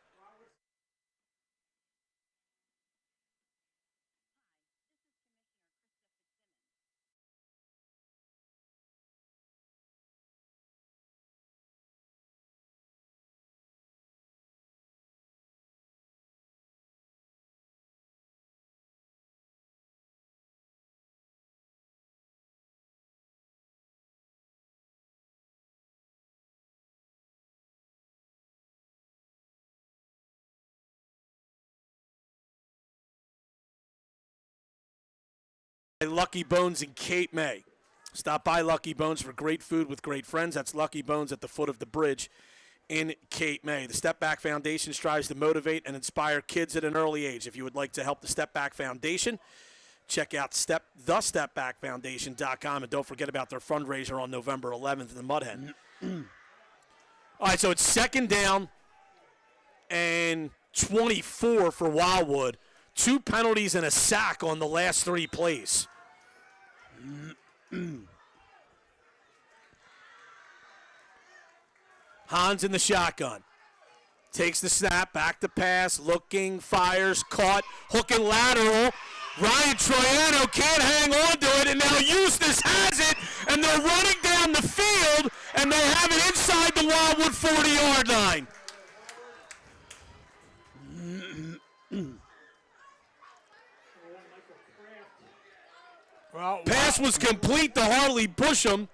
Speaker 1: Lucky Bones in Cape May. Stop by Lucky Bones for great food with great friends. That's Lucky Bones at the foot of the bridge in Cape May. The Step Back Foundation strives to motivate and inspire kids at an early age. If you would like to help the Step Back Foundation, check out thestepbackfoundation.com, and don't forget about their fundraiser on November 11th in the Mud Hen. All right, so it's second down and 24 for Wildwood. 2 penalties and a sack on the last 3 plays. Hans in the shotgun. Takes the snap, back to pass, looking, fires, caught, hook and lateral. Ryan Troiano can't hang on to it, and now Eustace has it, and they're running down the field, and they have it inside the Wildwood 40-yard line.
Speaker 2: Well,
Speaker 1: Pass was complete to Harley Busham,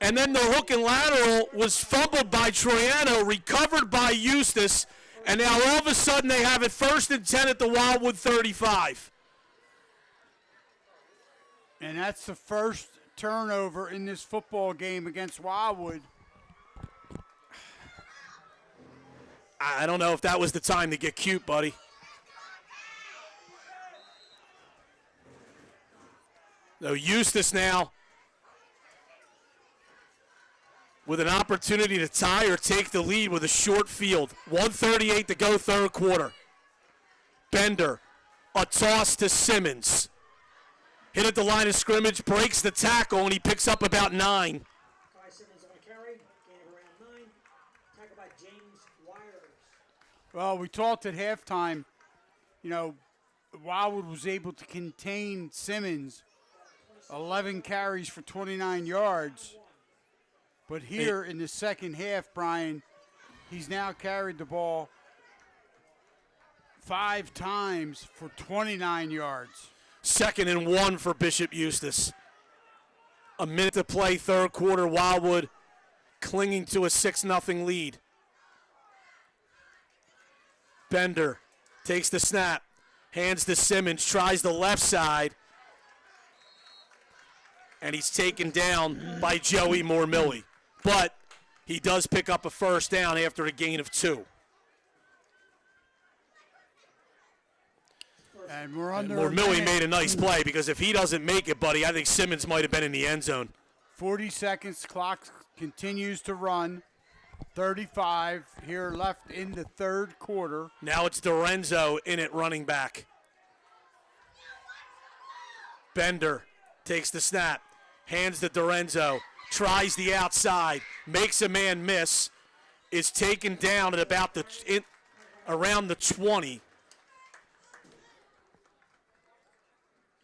Speaker 1: and then the hook and lateral was fumbled by Troiano, recovered by Eustace, and now all of a sudden they have it 1st and 10 at the Wildwood 35.
Speaker 2: and that's the first turnover in this football game against Wildwood.
Speaker 1: I don't know if that was the time to get cute, buddy. So Eustace now with an opportunity to tie or take the lead with a short field. 1:38 to go, third quarter. Bender, a toss to Simmons. Hit at the line of scrimmage, breaks the tackle, and he picks up about 9.
Speaker 3: Kai Simmons on a carry, gain of around 9. Tackled by James Wires.
Speaker 2: Well, we talked at halftime, Wildwood was able to contain Simmons, 11 carries for 29 yards. But here in the second half, Brian, he's now carried the ball 5 times for 29 yards.
Speaker 1: 2nd and 1 for Bishop Eustace. A minute to play, third quarter. Wildwood clinging to a 6-0 lead. Bender takes the snap, hands to Simmons, tries the left side, and he's taken down by Joey Mormilly. But he does pick up a first down after a gain of 2.
Speaker 2: And we're under
Speaker 1: Mormilly made a nice play, because if he doesn't make it, buddy, I think Simmons might have been in the end zone.
Speaker 2: 40 seconds, clock continues to run. 35 here left in the third quarter.
Speaker 1: Now it's Dorenzo in it, running back. Bender takes the snap, hands to Dorenzo, tries the outside, makes a man miss, is taken down at about around the 20.
Speaker 3: Gain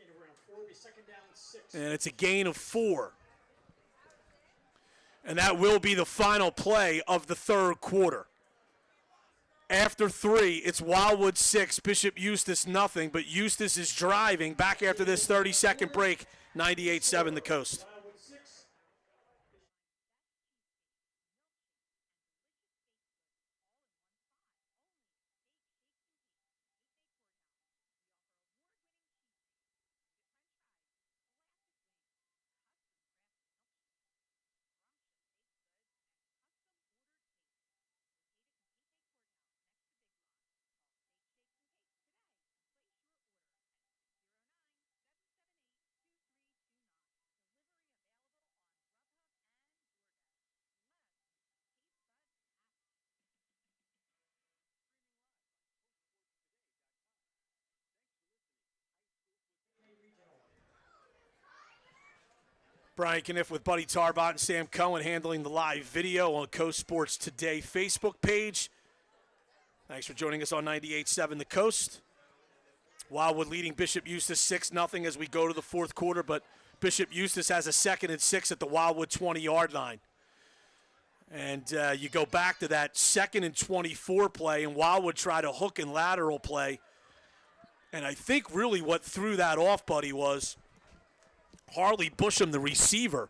Speaker 3: of around 4. Be second down and 6.
Speaker 1: And it's a gain of 4. And that will be the final play of the third quarter. After 3, it's Wildwood 6, Bishop Eustace nothing, but Eustace is driving back after this 30-second break, 98-7 the Coast.
Speaker 3: Wildwood 6.
Speaker 1: Brian Kniff with Buddy Tarbot and Sam Cohen handling the live video on Coast Sports Today Facebook page. Thanks for joining us on 98.7 The Coast. Wildwood leading Bishop Eustace 6-0 as we go to the fourth quarter, but Bishop Eustace has a 2nd and 6 at the Wildwood 20-yard line. And you go back to that 2nd and 24 play, and Wildwood tried a hook and lateral play. And I think really what threw that off, Buddy, was Harley Busham, the receiver.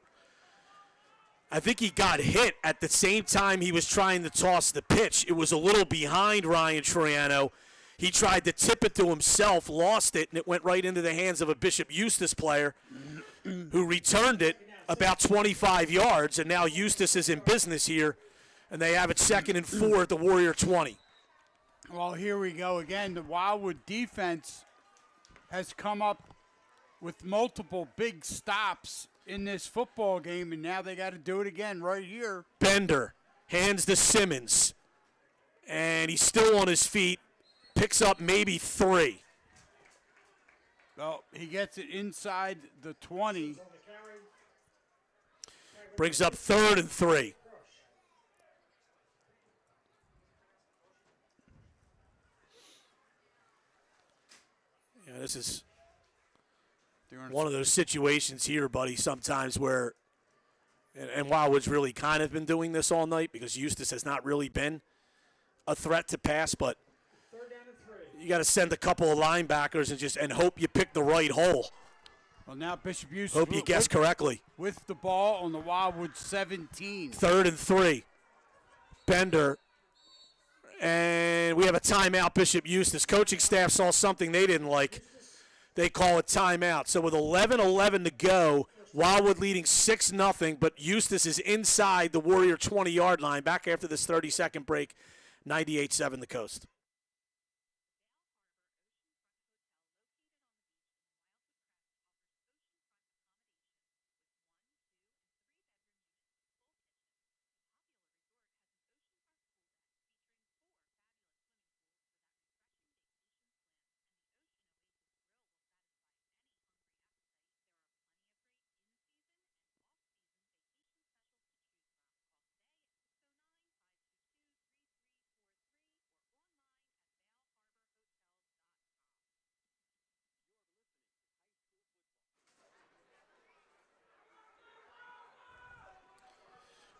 Speaker 1: I think he got hit at the same time he was trying to toss the pitch. It was a little behind Ryan Troiano. He tried to tip it to himself, lost it, and it went right into the hands of a Bishop Eustace player who returned it about 25 yards, and now Eustace is in business here, and they have it 2nd and 4 at the Warrior 20.
Speaker 2: Well, here we go again. The Wildwood defense has come up with multiple big stops in this football game, and now they got to do it again right here.
Speaker 1: Bender hands to Simmons, and he's still on his feet, picks up maybe 3.
Speaker 2: Well, he gets it inside the 20.
Speaker 1: Brings up 3rd and 3. Yeah, this is one of those situations here, buddy, sometimes where, and Wildwood's really kind of been doing this all night because Eustace has not really been a threat to pass, but you got to send a couple of linebackers and hope you pick the right hole.
Speaker 2: Well, now Bishop Eustace
Speaker 1: Hope you guess correctly.
Speaker 2: with the ball on the Wildwood 17.
Speaker 1: 3rd and 3. Bender. And we have a timeout, Bishop Eustace. Coaching staff saw something they didn't like. They call it timeout. So with 11:11 to go, Wildwood leading 6-0, but Eustace is inside the Warrior 20-yard line. Back after this 30-second break, 98-7 the Coast.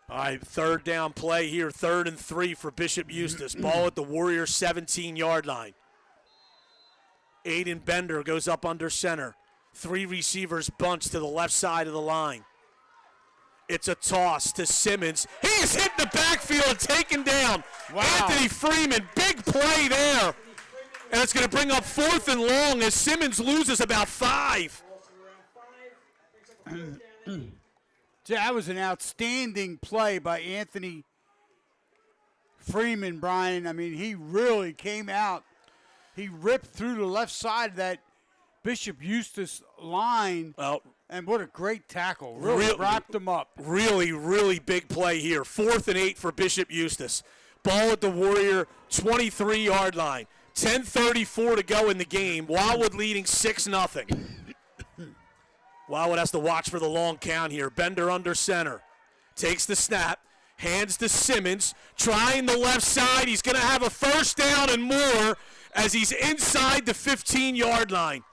Speaker 1: All right, 3rd down play here, 3rd and 3 for Bishop Eustace. Ball at the Warrior 17-yard line. Aiden Bender goes up under center. 3 receivers bunch to the left side of the line. It's a toss to Simmons. He's hit the backfield, taken down.
Speaker 2: Wow.
Speaker 1: Anthony Freeman, big play there. And it's going to bring up 4th and long as Simmons loses about 5.
Speaker 2: That was an outstanding play by Anthony Freeman, Brian. I mean, he really came out. He ripped through the left side of that Bishop Eustace line.
Speaker 1: Well,
Speaker 2: and what a great tackle. Really wrapped him up.
Speaker 1: Really, really big play here. 4th and 8 for Bishop Eustace. Ball at the Warrior 23-yard line. 10:34 to go in the game. Wildwood leading 6-0. Wildwood has to watch for the long count here. Bender under center. Takes the snap. Hands to Simmons. Trying the left side. He's going to have a 1st down and more as he's inside the 15-yard line.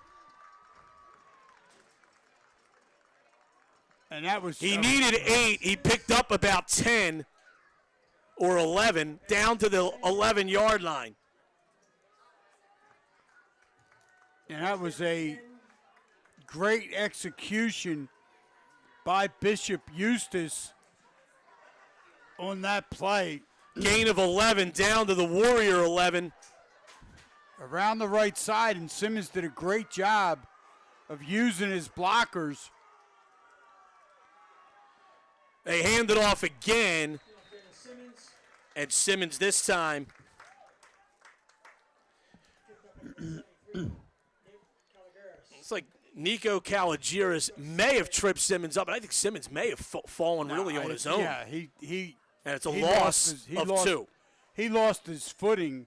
Speaker 2: And that was.
Speaker 1: He needed 8. He picked up about 10 or 11 down to the 11-yard line.
Speaker 2: And that was a great execution by Bishop Eustace on that play.
Speaker 1: Gain of 11 down to the Warrior 11.
Speaker 2: Around the right side, and Simmons did a great job of using his blockers.
Speaker 1: They hand it off again, and Simmons this time. It's like Nico Caligiris may have tripped Simmons up, but I think Simmons may have fallen really on his own.
Speaker 2: Yeah, he
Speaker 1: and it's a loss of 2.
Speaker 2: He lost his footing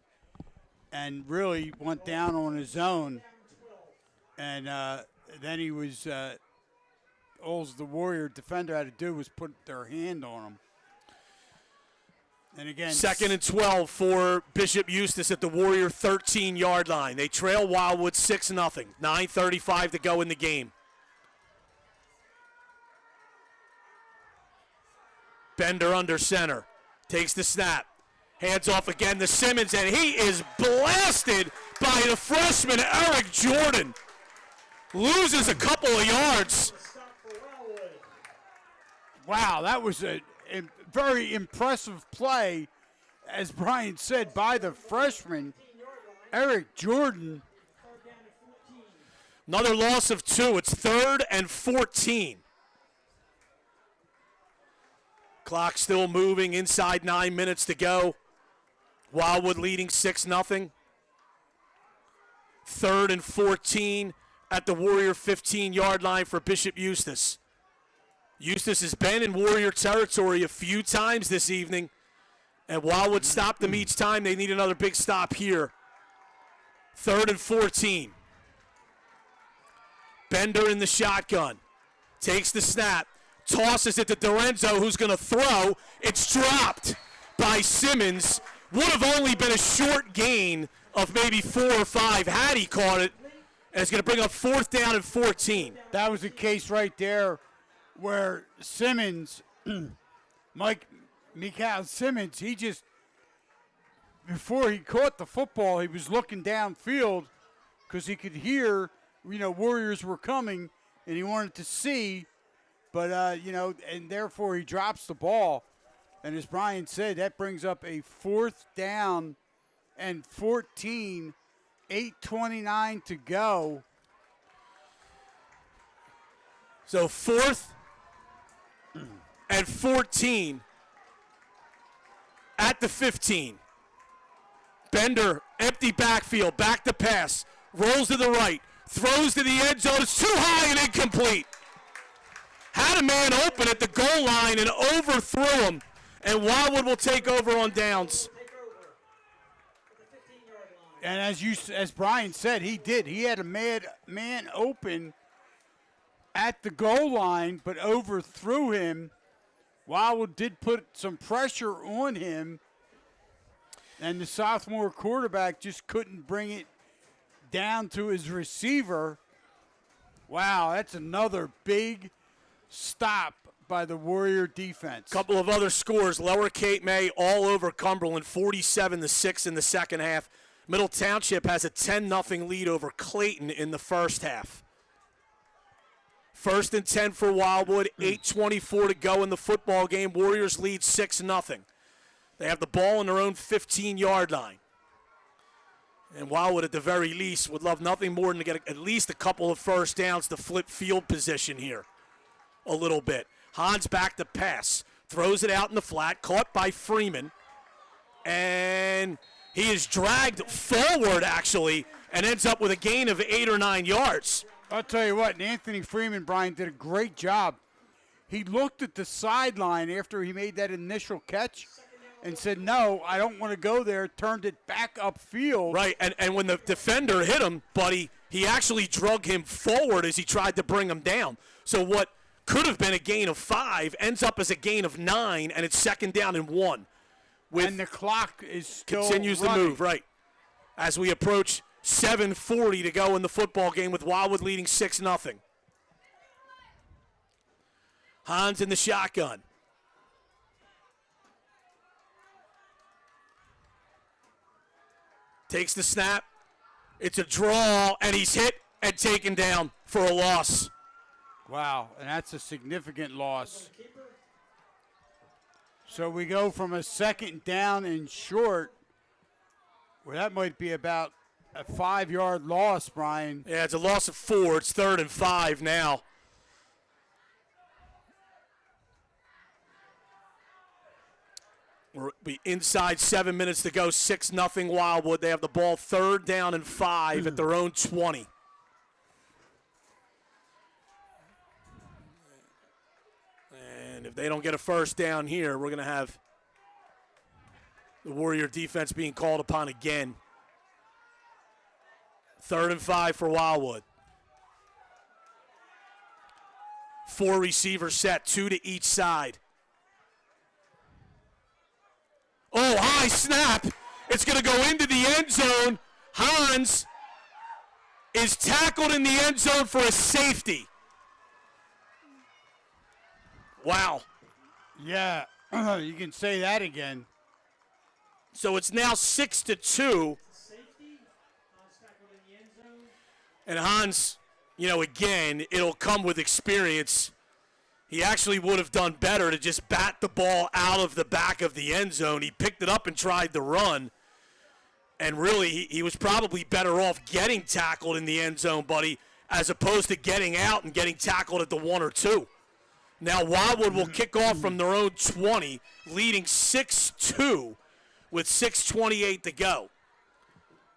Speaker 2: and really went down on his own. And then he was all the Warrior defender had to do was put their hand on him. And again,
Speaker 1: 2nd and 12 for Bishop Eustace at the Warrior 13-yard line. They trail Wildwood 6-0. 9:35 to go in the game. Bender under center. Takes the snap. Hands off again to Simmons, and he is blasted by the freshman Eric Jordan. Loses a couple of yards.
Speaker 2: Wow, that was a very impressive play, as Brian said, by the freshman. Eric Jordan.
Speaker 3: Third down and 14.
Speaker 1: Another loss of 2. It's 3rd and 14. Clock still moving. Inside 9 minutes to go. Wildwood leading 6-0. 3rd and 14 at the Warrior 15-yard line for Bishop Eustace. Eustace has been in Warrior territory a few times this evening, and Wildwood stopped them each time. They need another big stop here. 3rd and 14. Bender in the shotgun. Takes the snap. Tosses it to Dorenzo, who's going to throw. It's dropped by Simmons. Would have only been a short gain of maybe 4 or 5 had he caught it. And it's going to bring up 4th down and 14.
Speaker 2: That was a case right there where Simmons, Mikael Simmons, he just, before he caught the football, he was looking downfield because he could hear, Warriors were coming, and he wanted to see, but, and therefore he drops the ball. And as Brian said, that brings up a 4th down and 14, 8:29 to go.
Speaker 1: So 4th and 14 at the 15. Bender, empty backfield, back to pass, rolls to the right, throws to the end zone. It's too high and incomplete. Had a man open at the goal line and overthrew him. And Wildwood will take over on downs.
Speaker 3: Take over at the 15-yard line.
Speaker 2: And as Brian said, he did. He had a man open at the goal line, but overthrew him. Wildwood did put some pressure on him, and the sophomore quarterback just couldn't bring it down to his receiver. Wow, that's another big stop by the Warrior defense.
Speaker 1: Couple of other scores. Lower Cape May all over Cumberland, 47-6 in the second half. Middle Township has a 10-0 lead over Clayton in the first half. 1st and 10 for Wildwood, 8:24 to go in the football game. Warriors lead 6-0. They have the ball on their own 15-yard line. And Wildwood, at the very least, would love nothing more than to get at least a couple of first downs to flip field position here a little bit. Hans back to pass. Throws it out in the flat. Caught by Freeman. And he is dragged forward, actually, and ends up with a gain of 8 or 9 yards.
Speaker 2: I'll tell you what, Anthony Freeman, Brian, did a great job. He looked at the sideline after he made that initial catch and said, no, I don't want to go there, turned it back upfield.
Speaker 1: Right, and when the defender hit him, buddy, he actually drug him forward as he tried to bring him down. So what could have been a gain of 5 ends up as a gain of 9, and it's 2nd down and 1.
Speaker 2: And the clock is still
Speaker 1: continues
Speaker 2: running.
Speaker 1: to move, right, as we approach 7:40 to go in the football game with Wildwood leading 6-0. Hans in the shotgun. Takes the snap. It's a draw, and he's hit and taken down for a loss.
Speaker 2: Wow, and that's a significant loss. So we go from a 2nd down and short, well, that might be about a 5-yard loss, Brian.
Speaker 1: Yeah, it's a loss of 4. It's 3rd and 5 now. We're inside 7 minutes to go, 6-0 Wildwood. They have the ball 3rd down and 5 at their own 20. And if they don't get a first down here, we're going to have the Warrior defense being called upon again. 3rd and 5 for Wildwood. 4 receivers set, 2 to each side. Oh, high snap. It's going to go into the end zone. Hans is tackled in the end zone for a safety. Wow.
Speaker 2: Yeah, you can say that again.
Speaker 1: So it's now 6-2.
Speaker 3: Safety. Hans tackled in the end zone.
Speaker 1: And Hans, again, it'll come with experience. He actually would have done better to just bat the ball out of the back of the end zone. He picked it up and tried to run. And really, he was probably better off getting tackled in the end zone, buddy, as opposed to getting out and getting tackled at the 1 or 2. Now Wildwood will kick off from their own 20, leading 6-2 with 6:28 to go.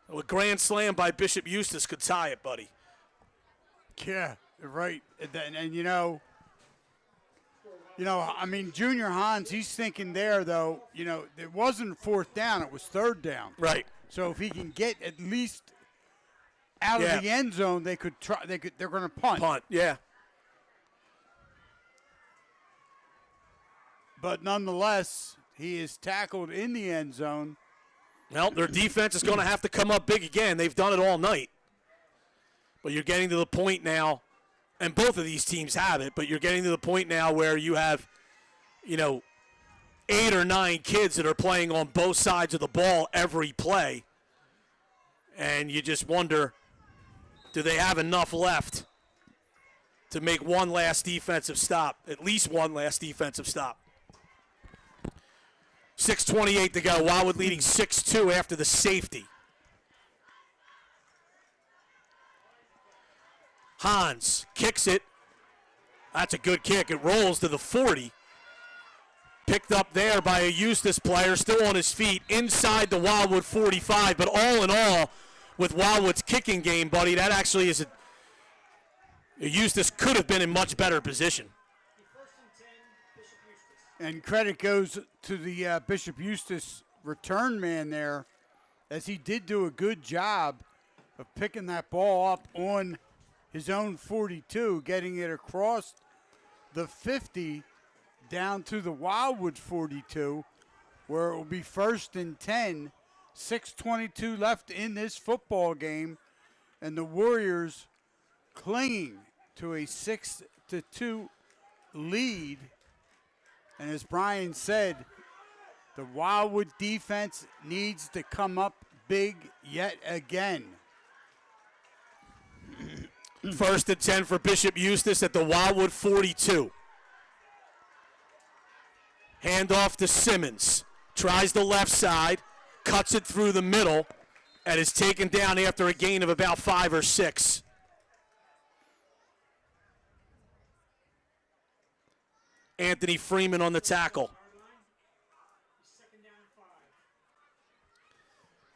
Speaker 1: A grand slam by Bishop Eustace could tie it, buddy.
Speaker 2: Yeah, right. And you know, I mean, Junior Hans, he's thinking there, though, it wasn't 4th down, it was 3rd down.
Speaker 1: Right.
Speaker 2: So if he can get at least out of the end zone, they could try. They're going to punt.
Speaker 1: Punt, yeah.
Speaker 2: But nonetheless, he is tackled in the end zone.
Speaker 1: Well, their defense is going to have to come up big again. They've done it all night. But you're getting to the point now, and both of these teams have it, but you're getting to the point now where you have, 8 or 9 kids that are playing on both sides of the ball every play. And you just wonder, do they have enough left to make one last defensive stop, at least one last defensive stop? 6:28 to go. Wildwood leading 6-2 after the safety. Hans kicks it. That's a good kick. It rolls to the 40. Picked up there by a Eustis player, still on his feet, inside the Wildwood 45. But all in all, with Wildwood's kicking game, buddy, that actually is Eustis could have been in much better position.
Speaker 2: And credit goes to the Bishop Eustace return man there, as he did do a good job of picking that ball up on his own 42, getting it across the 50 down to the Wildwood 42, where it will be 1st and 10, 6:22 left in this football game, and the Warriors clinging to a 6-2 lead. And as Brian said, the Wildwood defense needs to come up big yet again.
Speaker 1: 1st and 10 for Bishop Eustace at the Wildwood 42. Handoff to Simmons. Tries the left side, cuts it through the middle, and is taken down after a gain of about 5 or 6. Anthony Freeman on the tackle.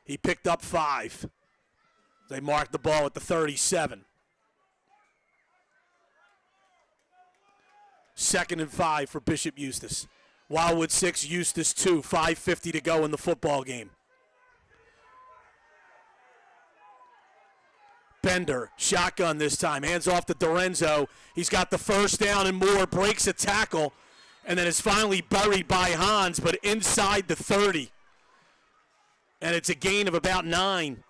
Speaker 1: He picked up 5. They marked the ball at the 37. 2nd and 5 for Bishop Eustace. Wildwood 6, Eustace 2, 5:50 to go in the football game. Bender, shotgun this time, hands off to Dorenzo. He's got the 1st down and more, breaks a tackle, and then is finally buried by Hans, but inside the 30. And it's a gain of about 9.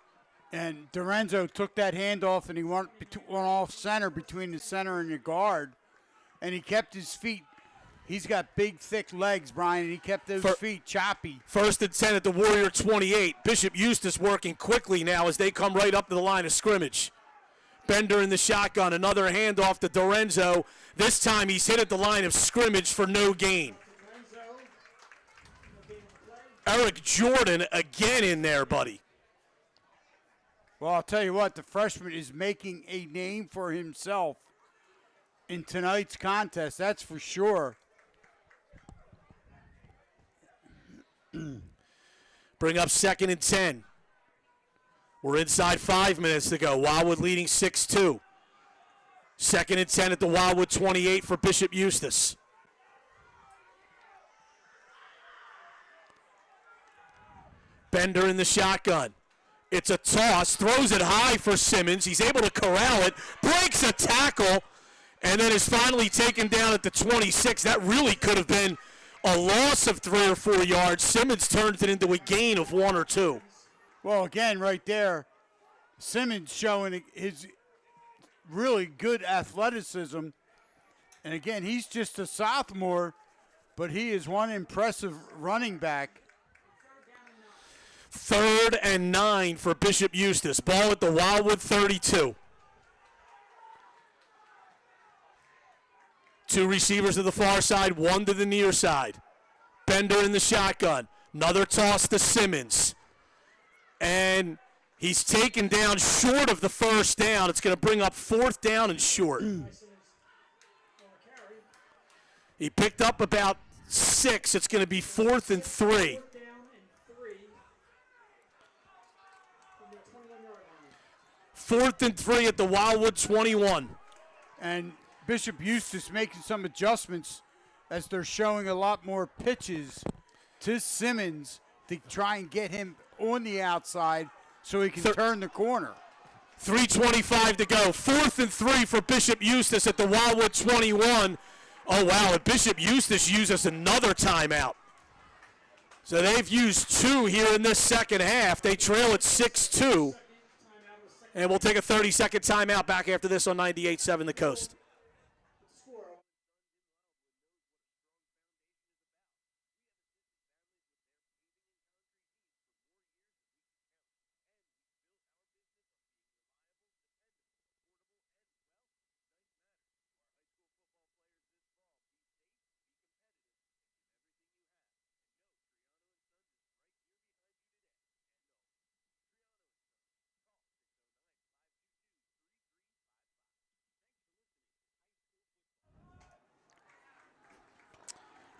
Speaker 2: And Dorenzo took that handoff, and he went off center between the center and the guard, and he kept his feet. He's got big, thick legs, Brian, and he kept those feet choppy.
Speaker 1: 1st and 10 at the Warrior 28. Bishop Eustace working quickly now as they come right up to the line of scrimmage. Bender in the shotgun, another handoff to Dorenzo. This time he's hit at the line of scrimmage for no gain. Eric Jordan again in there, buddy.
Speaker 2: Well, I'll tell you what, the freshman is making a name for himself in tonight's contest, that's for sure.
Speaker 1: Bring up 2nd and 10. We're inside 5 minutes to go. Wildwood leading 6-2. 2nd and 10 at the Wildwood 28 for Bishop Eustace. Bender in the shotgun. It's a toss, throws it high for Simmons. He's able to corral it, breaks a tackle, and then is finally taken down at the 26. That really could have been a loss of 3 or 4 yards. Simmons turns it into a gain of 1 or 2.
Speaker 2: Well, again, right there, Simmons showing his really good athleticism. And again, he's just a sophomore, but he is one impressive running back.
Speaker 1: 3rd and 9 for Bishop Eustace. Ball at the Wildwood 32. 2 receivers to the far side, 1 to the near side. Bender in the shotgun. Another toss to Simmons. And he's taken down short of the first down. It's going to bring up 4th down and short. He picked up about 6. It's going to be 4th and 3. 4th and 3 at the Wildwood 21.
Speaker 2: And Bishop Eustace making some adjustments as they're showing a lot more pitches to Simmons to try and get him on the outside so he can turn the corner.
Speaker 1: 3:25 to go. 4th and 3 for Bishop Eustace at the Wildwood 21. Oh, wow, and Bishop Eustace uses another timeout. So they've used 2 here in this second half. They trail at 6-2. And we'll take a 30-second timeout back after this on 98.7 The Coast.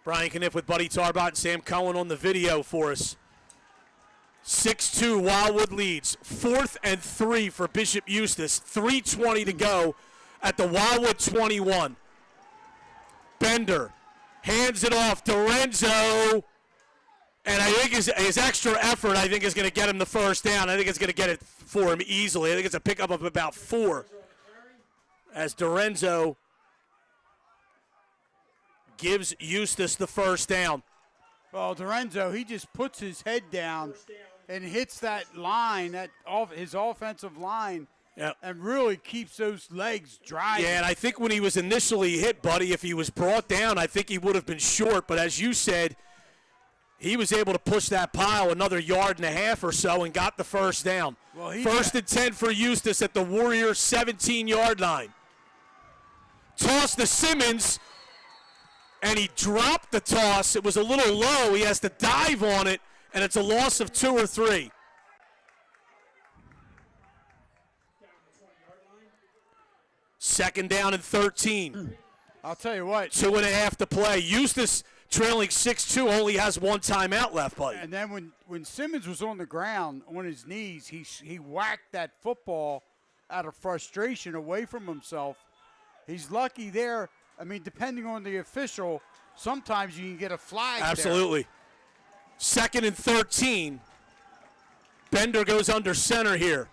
Speaker 1: Brian Kniff with Buddy Tarbot and Sam Cohen on the video for us. 6-2, Wildwood leads. 4th and 3 for Bishop Eustace. 3:20 to go at the Wildwood 21. Bender hands it off to Renzo. And I think his extra effort, I think, is going to get him the first down. I think it's going to get it for him easily. I think it's a pickup of about 4 as DeRenzo gives Eustace the first down.
Speaker 2: Well, DeRenzo, he just puts his head down and hits that line, his offensive line,
Speaker 1: Yep.
Speaker 2: and really keeps those legs dry.
Speaker 1: Yeah, and I think when he was initially hit, Buddy, if he was brought down, I think he would have been short. But as you said, he was able to push that pile another 1.5 yards or so and got the first down.
Speaker 2: Well,
Speaker 1: 1st and 10 for Eustace at the Warriors' 17-yard line. Toss to Simmons, and he dropped the toss. It was a little low. He has to dive on it, and it's a loss of 2 or 3. Second down and 13.
Speaker 2: I'll tell you what.
Speaker 1: 2.5 to play. Eustace, trailing 6-2, only has 1 timeout left, Buddy.
Speaker 2: And then when Simmons was on the ground on his knees, he whacked that football out of frustration away from himself. He's lucky there. I mean, depending on the official, sometimes you can get a flag.
Speaker 1: Absolutely.
Speaker 2: There.
Speaker 1: 2nd and 13. Bender goes under center here.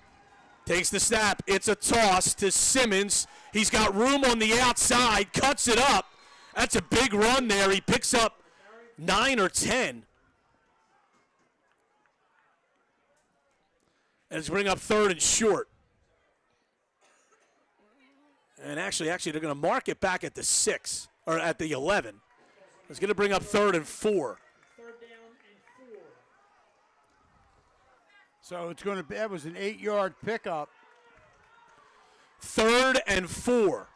Speaker 1: Takes the snap. It's a toss to Simmons. He's got room on the outside. Cuts it up. That's a big run there. He picks up 9 or 10. And it's bring up 3rd and short. And actually, they're going to mark it back at the 6, or at the 11. It's going to bring up 3rd and 4.
Speaker 2: So it's going to be, that was an 8-yard pickup.
Speaker 1: 3rd and 4.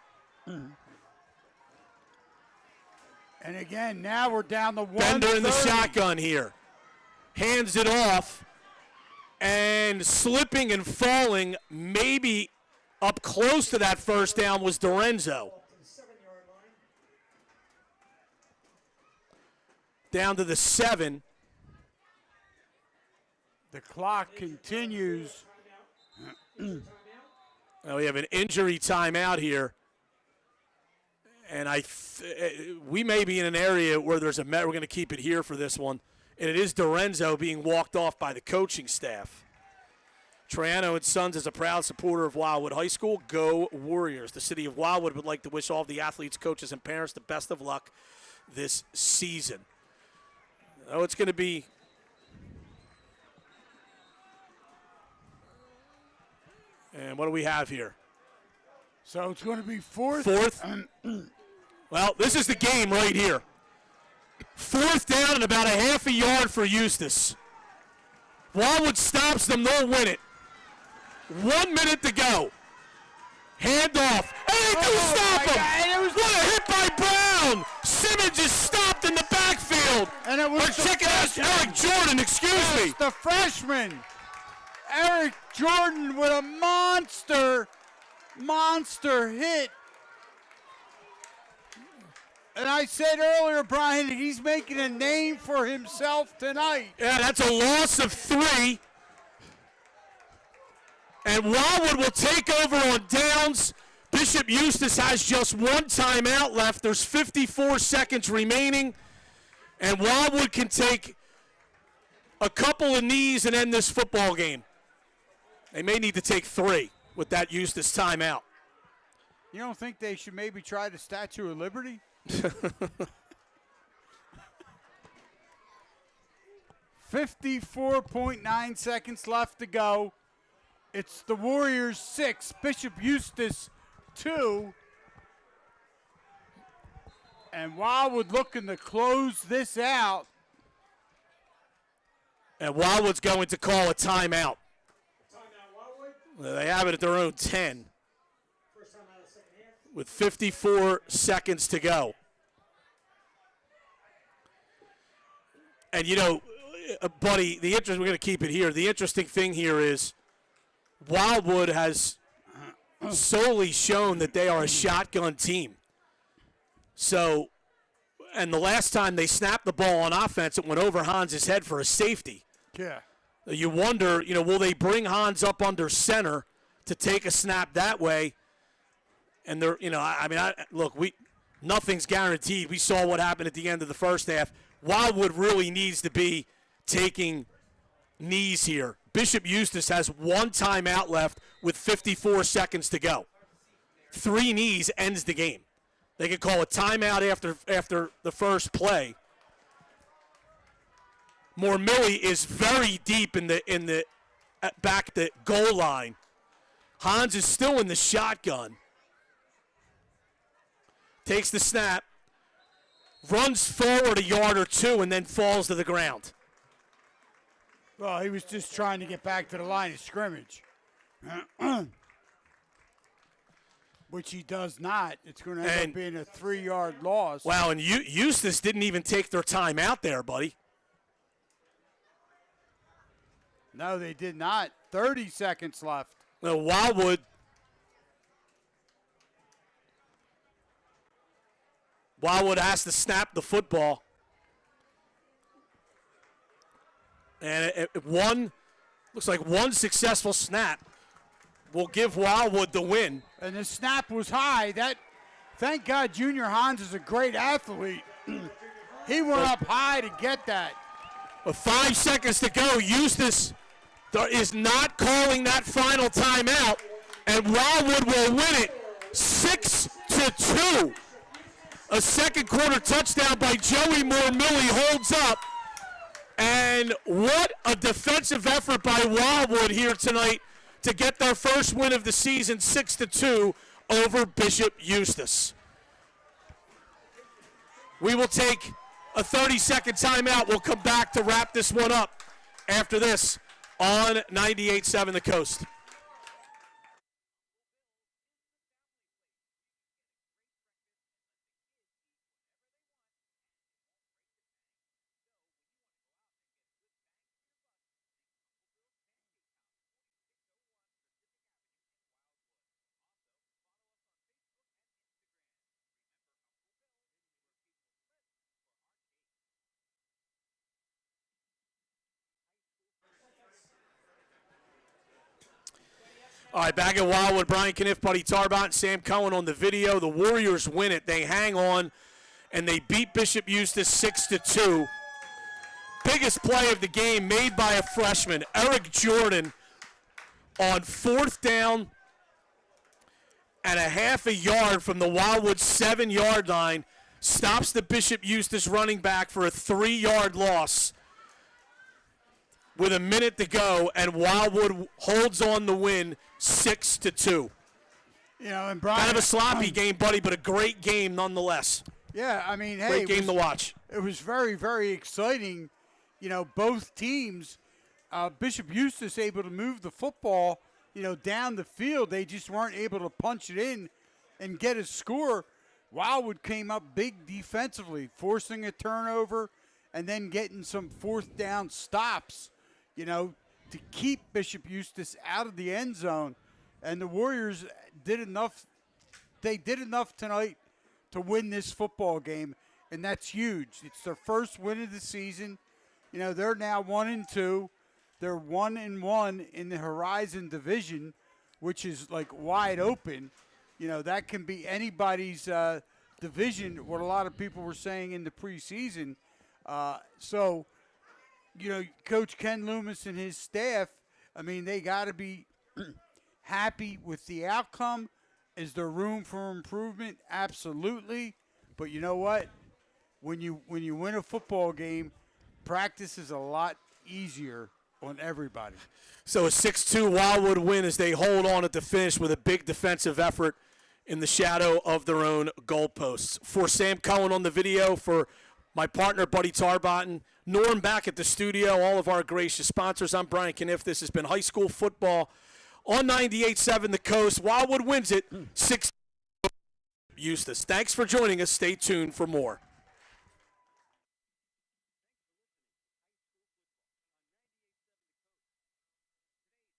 Speaker 2: And again, now we're down to 1.
Speaker 1: Bender in the shotgun here. Hands it off. And slipping and falling, maybe up close to that first down, was DeRenzo. Down to the 7.
Speaker 2: The clock continues.
Speaker 1: Now we have an injury timeout here. And we may be in an area where there's we're going to keep it here for this one. And it is DeRenzo being walked off by the coaching staff. Triano and Sons is a proud supporter of Wildwood High School. Go Warriors. The city of Wildwood would like to wish all of the athletes, coaches, and parents the best of luck this season. Oh, it's going to be... And what do we have here?
Speaker 2: So it's going to be 4th.
Speaker 1: 4th? Well, this is the game right here. 4th down and about a 1/2 yard for Eustace. Wildwood stops them, they'll win it. 1 minute to go. Hand off. And they do stop him. What a hit by Brown. Simmons is stopped in the backfield.
Speaker 2: And it was
Speaker 1: Eric Jordan, excuse me.
Speaker 2: The freshman. Eric Jordan with a monster hit. And I said earlier, Brian, that he's making a name for himself tonight.
Speaker 1: Yeah, that's a loss of 3. And Wildwood will take over on downs. Bishop Eustace has just 1 timeout left. There's 54 seconds remaining. And Wildwood can take a couple of knees and end this football game. They may need to take 3 with that Eustace timeout.
Speaker 2: You don't think they should maybe try the Statue of Liberty? 54.9 seconds left to go. It's the Warriors 6, Bishop Eustace 2. And Wildwood looking to close this out.
Speaker 1: And Wildwood's going to call a timeout.
Speaker 3: Timeout, Wildwood.
Speaker 1: They have it at their own 10
Speaker 3: First time out of the second half.
Speaker 1: with 54 seconds to go. And, you know, buddy, we're going to keep it here. The interesting thing here is Wildwood has solely shown that they are a shotgun team. So, and the last time they snapped the ball on offense, it went over Hans's head for a safety.
Speaker 2: Yeah.
Speaker 1: You wonder, you know, will they bring Hans up under center to take a snap that way? And they're, you know, look, nothing's guaranteed. We saw what happened at the end of the first half. Wildwood really needs to be taking knees here. Bishop Eustace has 1 timeout left with 54 seconds to go. 3 knees ends the game. They could call a timeout after the first play. Mormilli is very deep in the back the goal line. Hans is still in the shotgun. Takes the snap, runs forward a yard or 2, and then falls to the ground.
Speaker 2: Well, he was just trying to get back to the line of scrimmage. Which he does not. It's going to end up being a 3-yard loss.
Speaker 1: Wow, and Eustace didn't even take their time out there, buddy.
Speaker 2: No, they did not. 30 seconds left.
Speaker 1: No, Wildwood has to snap the football. And looks like one successful snap will give Wildwood the win.
Speaker 2: And the snap was high. Thank God Junior Hans is a great athlete. He went up high to get that.
Speaker 1: With 5 seconds to go, Eustace is not calling that final timeout, and Wildwood will win it 6-2. A second quarter touchdown by Joey Mormilli holds up. And what a defensive effort by Wildwood here tonight to get their first win of the season, 6-2 over Bishop Eustace. We will take a 30-second timeout. We'll come back to wrap this one up after this on 98.7 The Coast. All right, back at Wildwood, Brian Kniff, Buddy Tarbot, and Sam Cohen on the video. The Warriors win it. They hang on, and they beat Bishop Eustace 6-2. Biggest play of the game made by a freshman, Eric Jordan, on 4th down and a half a yard from the Wildwood 7-yard line. Stops the Bishop Eustace running back for a 3-yard loss with a minute to go, and Wildwood holds on the win 6-2.
Speaker 2: You know, and Brian,
Speaker 1: kind of a sloppy game, buddy, but a great game nonetheless.
Speaker 2: Yeah, I mean, hey,
Speaker 1: great game to watch.
Speaker 2: It was very, very exciting. You know, both teams, Bishop Eustace able to move the football, you know, down the field. They just weren't able to punch it in and get a score. Wildwood came up big defensively, forcing a turnover and then getting some 4th down stops. You know, to keep Bishop Eustace out of the end zone, and the Warriors did enough. They did enough tonight to win this football game, and that's huge. It's their first win of the season. You know, they're now 1-2. They're 1-1 in the Horizon Division, which is like wide open. You know, that can be anybody's division, what a lot of people were saying in the preseason. So, you know, Coach Ken Loomis and his staff, I mean, they got to be happy with the outcome. Is there room for improvement? Absolutely. But you know what? When you win a football game, practice is a lot easier on everybody.
Speaker 1: So a 6-2 Wildwood win as they hold on at the finish with a big defensive effort in the shadow of their own goalposts. For Sam Cohen on the video, for my partner Buddy Tarbotton, Norm back at the studio, all of our gracious sponsors, I'm Brian Kniff. This has been high school football on 98.7 The Coast. Wildwood wins it 6 Eustace. Thanks for joining us. Stay tuned for more.